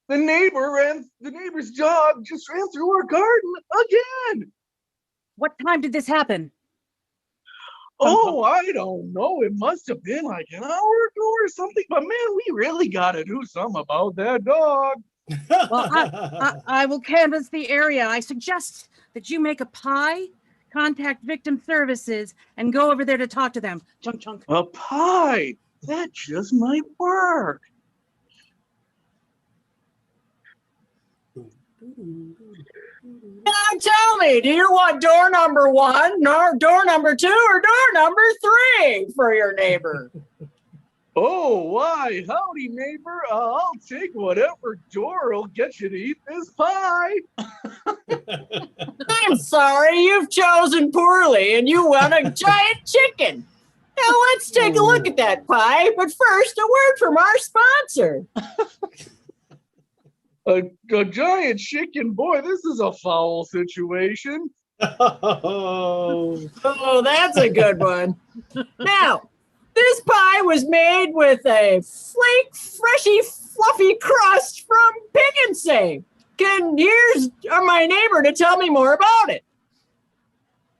The neighbor's dog just ran through our garden again.
What time did this happen?
Oh, I don't know. It must have been like an hour ago or something. But man, we really got to do something about that dog.
Well, I will canvass the area. I suggest that you make a pie, contact victim services, and go over there to talk to them. Chunk, chunk.
A pie. That just might work.
Now tell me, do you want door number 1, door number 2, or door number 3 for your neighbor?
Oh, why, howdy, neighbor. I'll take whatever door will get you to eat this pie.
I'm sorry, you've chosen poorly, and you want a giant chicken. Now let's take a look at that pie, but first, a word from our sponsor.
A giant chicken? Boy, this is a foul situation.
Oh, that's a good one. Now, this pie was made with a flake, freshy, fluffy crust from Pig and Save. Here's my neighbor to tell me more about it.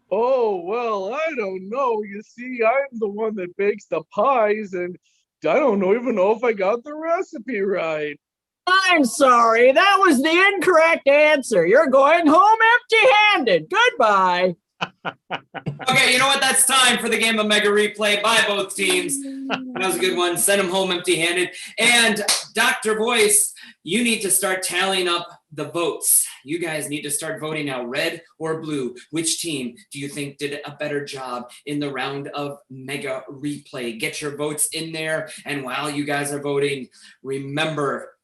Oh, well, I don't know. You see, I'm the one that bakes the pies, and I don't even know if I got the recipe right.
I'm sorry, that was the incorrect answer. You're going home empty-handed. Goodbye.
Okay, you know what? That's time for the game of Mega Replay by both teams. That was a good one. Send them home empty-handed. And Dr. Boyce, you need to start tallying up the votes. You guys need to start voting now, red or blue. Which team do you think did a better job in the round of Mega Replay? Get your votes in there. And while you guys are voting, remember,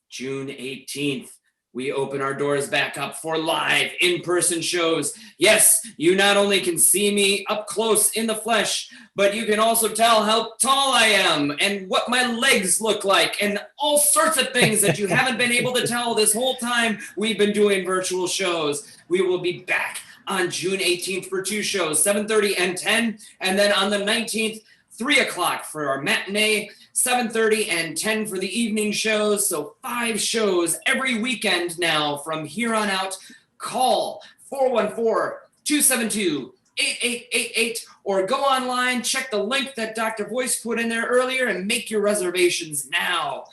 June 18th, we open our doors back up for live in-person shows. Yes, you not only can see me up close in the flesh, but you can also tell how tall I am and what my legs look like and all sorts of things that you haven't been able to tell this whole time we've been doing virtual shows. We will be back on June 18th for 2 shows, 7:30 and 10, and then on the 19th, 3 o'clock for our matinee, 7:30 and 10 for the evening shows. So 5 shows every weekend now from here on out. Call 414-272 8888, or go online, check the link that Dr. Voice put in there earlier, and make your reservations now.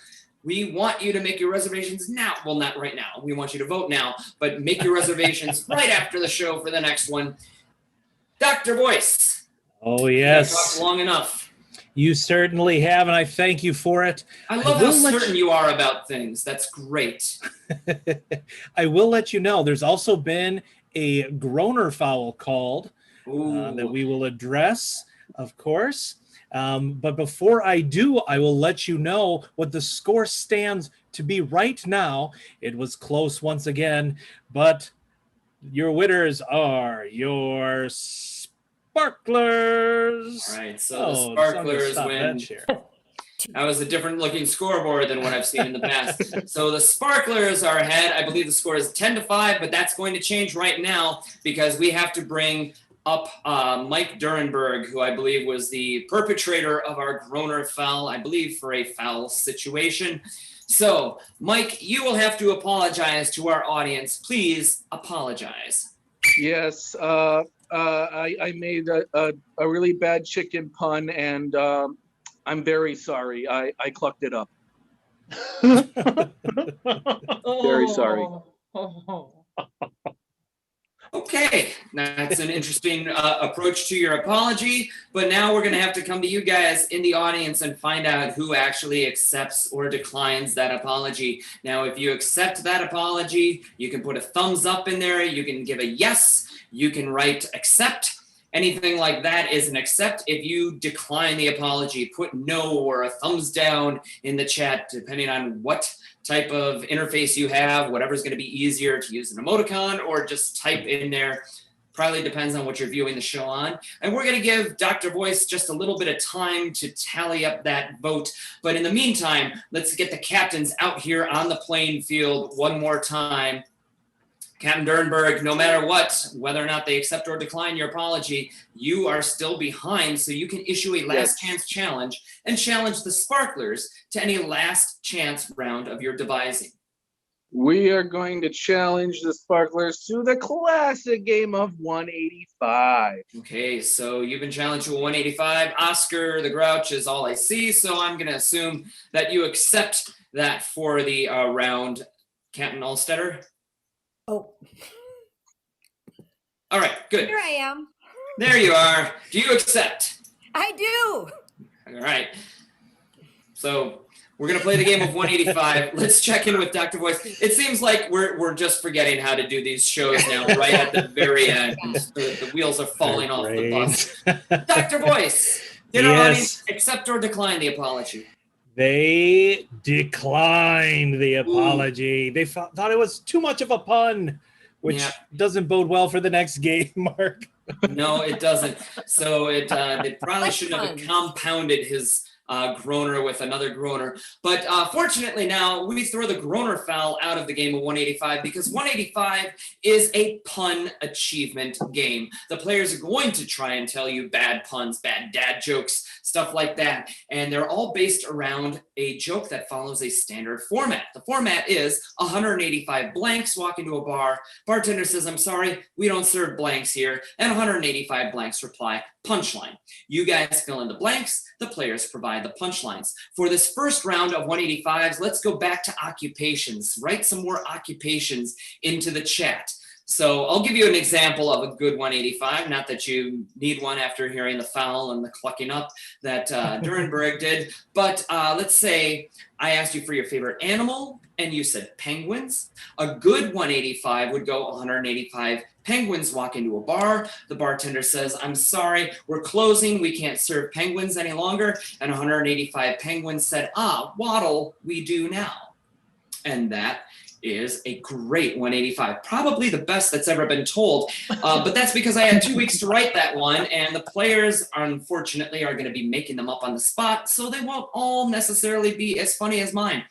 We want you to make your reservations now. Well, not right now. We want you to vote now, but make your reservations right after the show for the next one. Dr. Voice.
Oh, yes.
I've talked long enough.
You certainly have, and I thank you for it.
I love how certain you are about things. That's great.
I will let you know, there's also been a groaner foul called that we will address, of course. But before I do, I will let you know what the score stands to be right now. It was close once again, but your winners are your Sparklers.
All right, so the Sparklers win. That was a different looking scoreboard than what I've seen in the past. So the Sparklers are ahead. I believe the score is 10-5, but that's going to change right now because we have to bring up Mike Durenberg, who I believe was the perpetrator of our groaner foul, I believe for a foul situation. So, Mike, you will have to apologize to our audience. Please apologize.
Yes, I made a really bad chicken pun, and I'm very sorry. I clucked it up. Very sorry.
Okay, that's an interesting approach to your apology, but now we're going to have to come to you guys in the audience and find out who actually accepts or declines that apology. Now, if you accept that apology, you can put a thumbs up in there, you can give a yes, you can write accept. Anything like that is an accept. If you decline the apology, put no or a thumbs down in the chat, depending on what type of interface you have, whatever's going to be easier to use an emoticon or just type in there. Probably depends on what you're viewing the show on. And we're going to give Dr. Voice just a little bit of time to tally up that vote. But in the meantime, let's get the captains out here on the playing field one more time. Captain Durenberg, no matter what, whether or not they accept or decline your apology, you are still behind, so you can issue a last chance challenge and challenge the Sparklers to any last chance round of your devising.
We are going to challenge the Sparklers to the classic game of 185.
Okay, so you've been challenged to a 185. Oscar the Grouch is all I see, so I'm going to assume that you accept that for the round. Captain Alstetter?
Oh.
All right, good.
Here I am.
There you are. Do you accept?
I do.
All right. So we're going to play the game of 185. Let's check in with Dr. Voice. It seems like we're just forgetting how to do these shows now, right at the very end. The wheels are falling off the bus. Dr. Voice, did our audience accept or decline the apology?
They declined the apology. They thought it was too much of a pun, which doesn't bode well for the next game, Mark.
No, it doesn't. So they probably shouldn't have compounded his groaner with another groaner. But fortunately now we throw the groaner foul out of the game of 185 because 185 is a pun achievement game. The players are going to try and tell you bad puns, bad dad jokes, stuff like that. And they're all based around a joke that follows a standard format. The format is 185 blanks walk into a bar. Bartender says, "I'm sorry, we don't serve blanks here." And 185 blanks reply, "Punchline." You guys fill in the blanks. The players provide the punchlines. For this first round of 185s, let's go back to occupations. Write some more occupations into the chat. So I'll give you an example of a good 185. Not that you need one after hearing the foul and the clucking up that Durenberg did. But let's say I asked you for your favorite animal and you said penguins. A good 185 would go 185 penguins walk into a bar. The bartender says, "I'm sorry, we're closing. We can't serve penguins any longer." And 185 penguins said, "Waddle, we do now." And that is a great 185. Probably the best that's ever been told. But that's because I had 2 weeks to write that one. And the players, unfortunately, are going to be making them up on the spot. So they won't all necessarily be as funny as mine.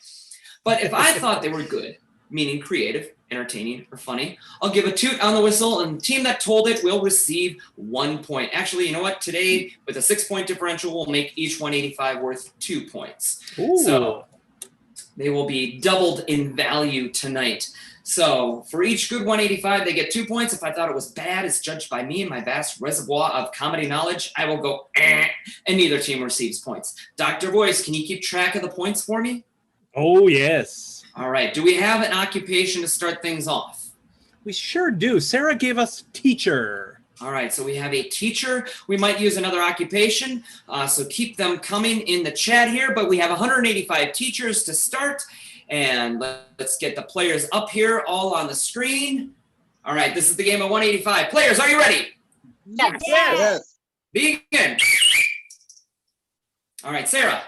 But if I thought they were good, meaning creative, entertaining, or funny, I'll give a toot on the whistle, and the team that told it will receive 1 point. Actually, you know what? Today, with a 6-point differential, we'll make each 185 worth 2 points.
Ooh.
So they will be doubled in value tonight. So for each good 185, they get 2 points. If I thought it was bad, as judged by me and my vast reservoir of comedy knowledge, I will go and neither team receives points. Dr. Voice, can you keep track of the points for me?
Oh, yes.
All right. Do we have an occupation to start things off?
We sure do. Sarah gave us teacher.
All right. So we have a teacher. We might use another occupation. So keep them coming in the chat here. But we have 185 teachers to start. And let's get the players up here all on the screen. All right, this is the game of 185. Players, are you ready?
Yes.
Begin. All right, Sarah.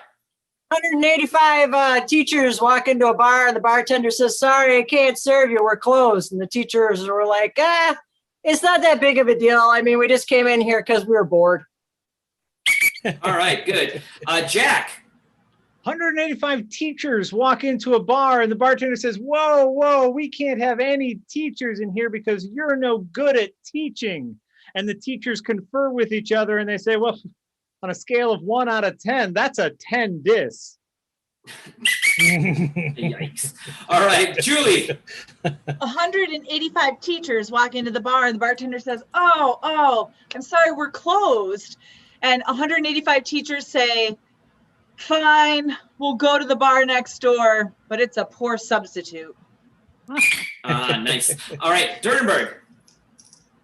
185 teachers walk into a bar and the bartender says, sorry, I can't serve you. We're closed. And the teachers were like, it's not that big of a deal. I mean, we just came in here because we were bored.
All right, good. Jack.
185 teachers walk into a bar and the bartender says, whoa, we can't have any teachers in here because you're no good at teaching. And the teachers confer with each other and they say, well, on a scale of 1 out of 10, that's a 10 dis.
Yikes. All right, Julie.
185 teachers walk into the bar and the bartender says, oh, I'm sorry, we're closed. And 185 teachers say, fine, we'll go to the bar next door, but it's a poor substitute.
Nice. All right, Dernberg.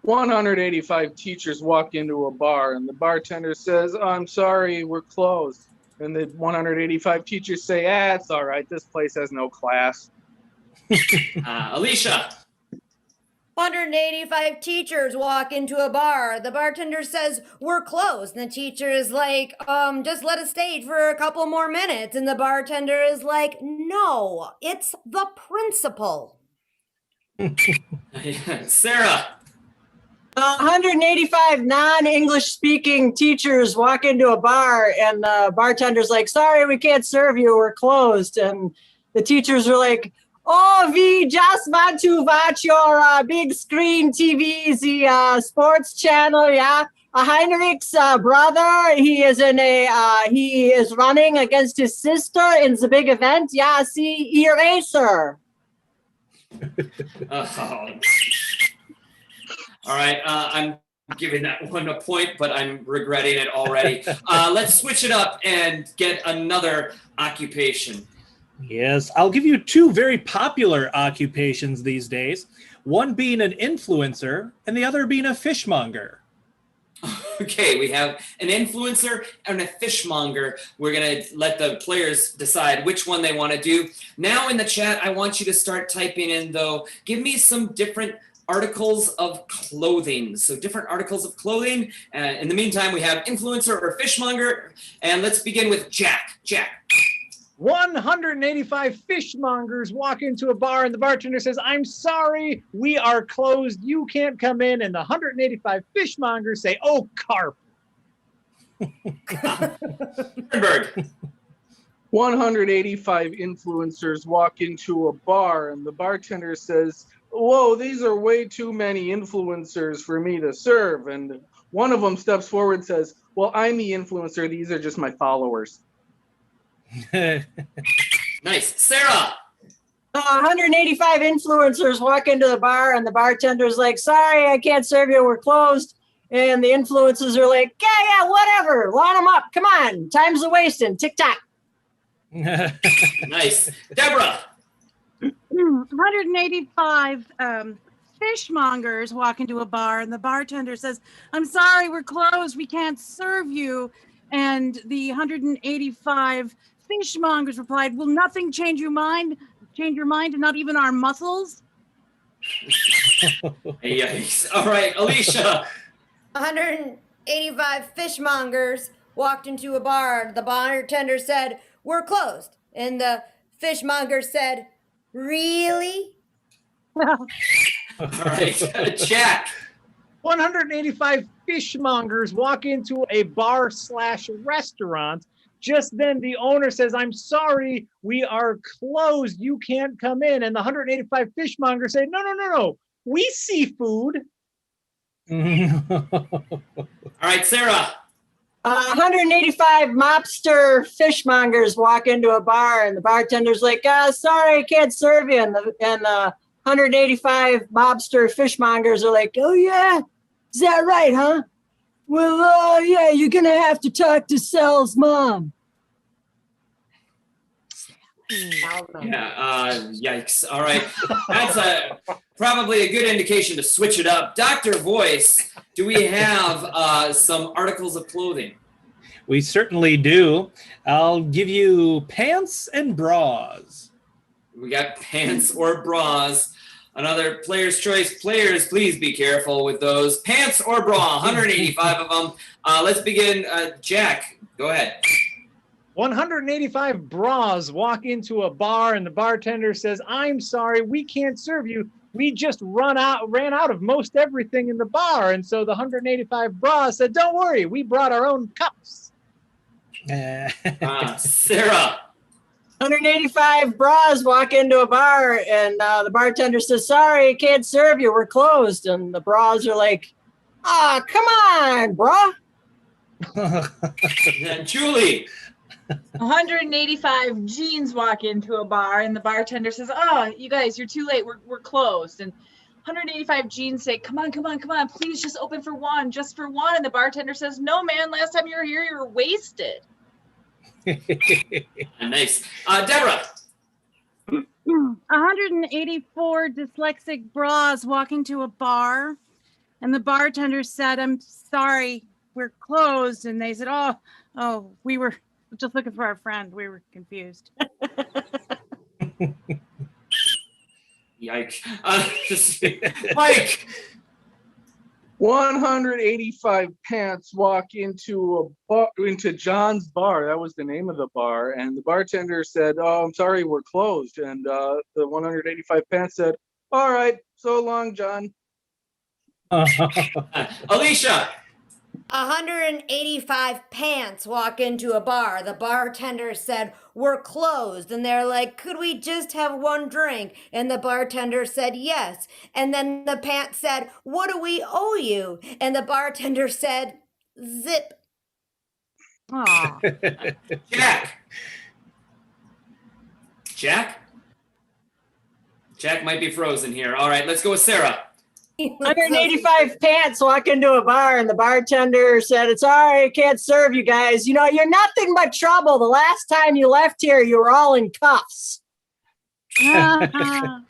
185 teachers walk into a bar and the bartender says, I'm sorry, we're closed. And the 185 teachers say, it's all right, this place has no class.
Alicia.
185 teachers walk into a bar. The bartender says, we're closed. And the teacher is like, just let us stay for a couple more minutes. And the bartender is like, no, it's the principal.
Sarah.
185 non-English speaking teachers walk into a bar and the bartender's like, sorry, we can't serve you. We're closed. And the teachers are like, oh, we just want to watch your big screen TV, the sports channel, yeah. Heinrich's brother, he is running against his sister in the big event. Yeah, see, eraser.
All right, I'm giving that one a point, but I'm regretting it already. Let's switch it up and get another occupation.
Yes, I'll give you 2 very popular occupations these days. One being an influencer and the other being a fishmonger.
Okay, we have an influencer and a fishmonger. We're going to let the players decide which one they want to do. Now in the chat, I want you to start typing in, though, give me some different articles of clothing. So different articles of clothing. In the meantime, we have influencer or fishmonger. And let's begin with Jack. Jack.
185 fishmongers walk into a bar and the bartender says, I'm sorry, we are closed. You can't come in. And the 185 fishmongers say, oh, carp.
185 influencers walk into a bar and the bartender says, whoa, these are way too many influencers for me to serve. And one of them steps forward and says, well, I'm the influencer. These are just my followers.
Nice. Sarah.
185 influencers walk into the bar and the bartender's like, sorry, I can't serve you. We're closed. And the influencers are like, yeah, whatever. Line them up. Come on. Time's a wasting. Tick-tock.
Nice. Deborah.
185 fishmongers walk into a bar and the bartender says, I'm sorry, we're closed. We can't serve you. And the 185 fishmongers replied, will nothing change your mind, and not even our muscles?
Yikes. All right, Alicia.
185 fishmongers walked into a bar. The bartender said, we're closed. And the fishmonger said, really?
All right, Jack.
185 fishmongers walk into a bar/restaurant. Just then the owner says, I'm sorry, we are closed. You can't come in. And the 185 fishmongers say, no. We see food.
All right, Sarah.
185 mobster fishmongers walk into a bar and the bartender's like, sorry, I can't serve you. And the 185 mobster fishmongers are like, oh yeah, is that right, huh? Well, yeah, you're gonna have to talk to Sal's mom.
Yeah, yikes. All right. That's probably a good indication to switch it up. Dr. Voice, do we have some articles of clothing?
We certainly do. I'll give you pants and bras.
We got pants or bras. Another player's choice. Players, please be careful with those. Pants or bra, 185 of them. Let's begin. Jack, go ahead.
185 bras walk into a bar and the bartender says, I'm sorry, we can't serve you. We just ran out of most everything in the bar. And so the 185 bras said, don't worry, we brought our own cups.
Sarah.
185 bras walk into a bar and the bartender says, sorry, can't serve you, we're closed. And the bras are like, come on, brah.
And Julie.
185 jeans walk into a bar and the bartender says, oh, you guys, you're too late. We're closed. And 185 jeans say, come on. Please just open for one, just for one. And the bartender says, no, man, last time you were here, you were wasted.
Nice. Deborah.
184 dyslexic bras walk into a bar and the bartender said, I'm sorry, we're closed. And they said, oh, we were just looking for our friend. We were confused.
Yikes. Mike.
185 pants walk into John's bar. That was the name of the bar. And the bartender said, oh, I'm sorry, we're closed. And the 185 pants said, all right, so long, John.
Alicia.
185 pants walk into a bar. The bartender said, we're closed. And they're like, could we just have one drink? And the bartender said, yes. And then the pants said, what do we owe you? And the bartender said, zip.
Jack might be frozen here. All right, let's go with Sarah.
185 pants walk into a bar and the bartender said, it's all right, I can't serve you guys. You know, you're nothing but trouble. The last time you left here, you were all in cuffs.
You know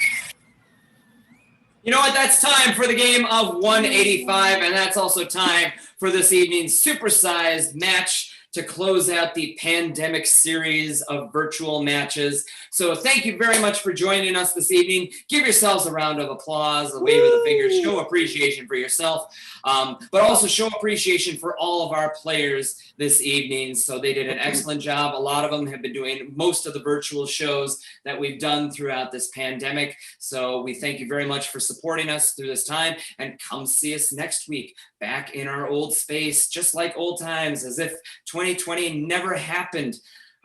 what? That's time for the game of 185, and that's also time for this evening's supersized match to close out the pandemic series of virtual matches. So thank you very much for joining us this evening. Give yourselves a round of applause, a wave of the fingers, show appreciation for yourself, but also show appreciation for all of our players this evening. So they did an excellent job. A lot of them have been doing most of the virtual shows that we've done throughout this pandemic. So we thank you very much for supporting us through this time, and come see us next week back in our old space, just like old times, as if 2020 never happened.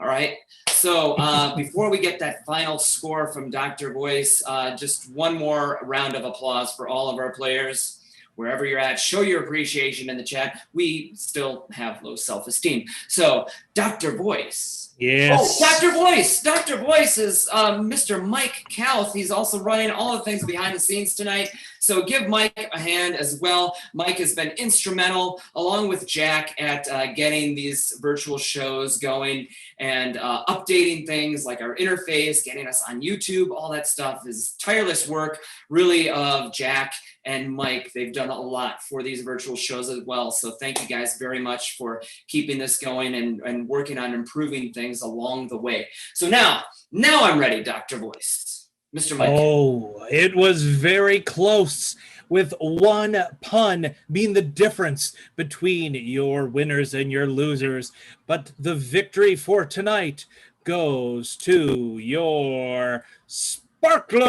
All right. So before we get that final score from Dr. Voice, just one more round of applause for all of our players. Wherever you're at, show your appreciation in the chat. We still have low self-esteem. So Dr. Voice.
Yes.
Oh, Dr. Voice. Dr. Voice is Mr. Mike Kauth. He's also running all the things behind the scenes tonight. So give Mike a hand as well. Mike has been instrumental, along with Jack, at getting these virtual shows going and updating things like our interface, getting us on YouTube. All that stuff is tireless work, really, of Jack and Mike. They've done a lot for these virtual shows as well. So thank you guys very much for keeping this going and working on improving things along the way. So now I'm ready, Dr. Voice. Mr. Mike.
Oh, it was very close, with one pun being the difference between your winners and your losers. But the victory for tonight goes to your Sparklers.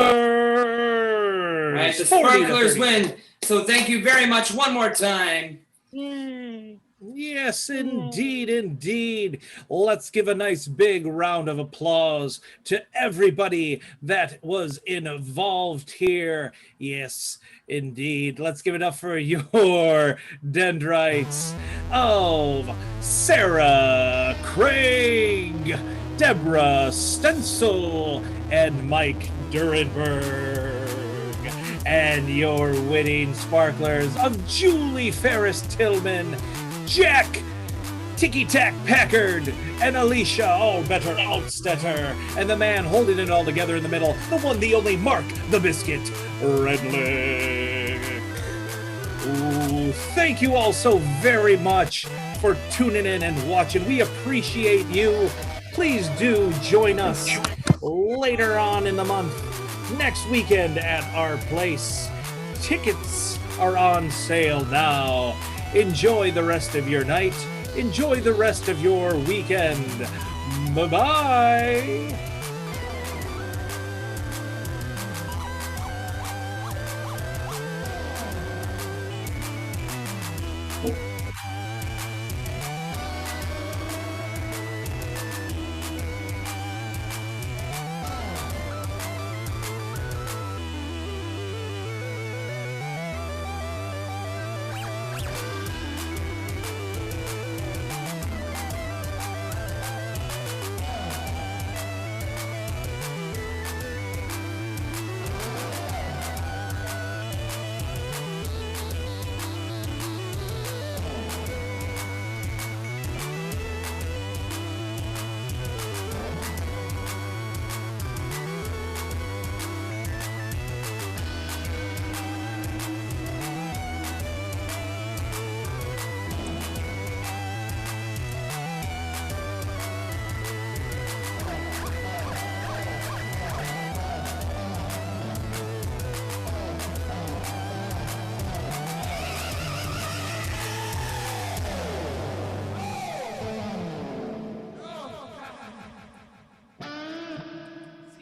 Right, the Sparklers win. So thank you very much one more time.
Yay.
Yes, indeed. Let's give a nice big round of applause to everybody that was involved here. Yes, indeed. Let's give it up for your Dendrites of Sarah Craig, Deborah Stencil, and Mike Durenberg. And your winning sparklers of Julie Ferris Tillman, Jack Ticky Tack Packard, and Alicia Allbetter Altstetter, and the man holding it all together in the middle, the one, the only Mark the Biscuit Redlick. Ooh, thank you all so very much for tuning in and watching. We appreciate you. Please do join us later on in the month, next weekend at our place. Tickets are on sale now. Enjoy the rest of your night. Enjoy the rest of your weekend. Bye-bye.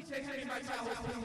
Take me my towel, please.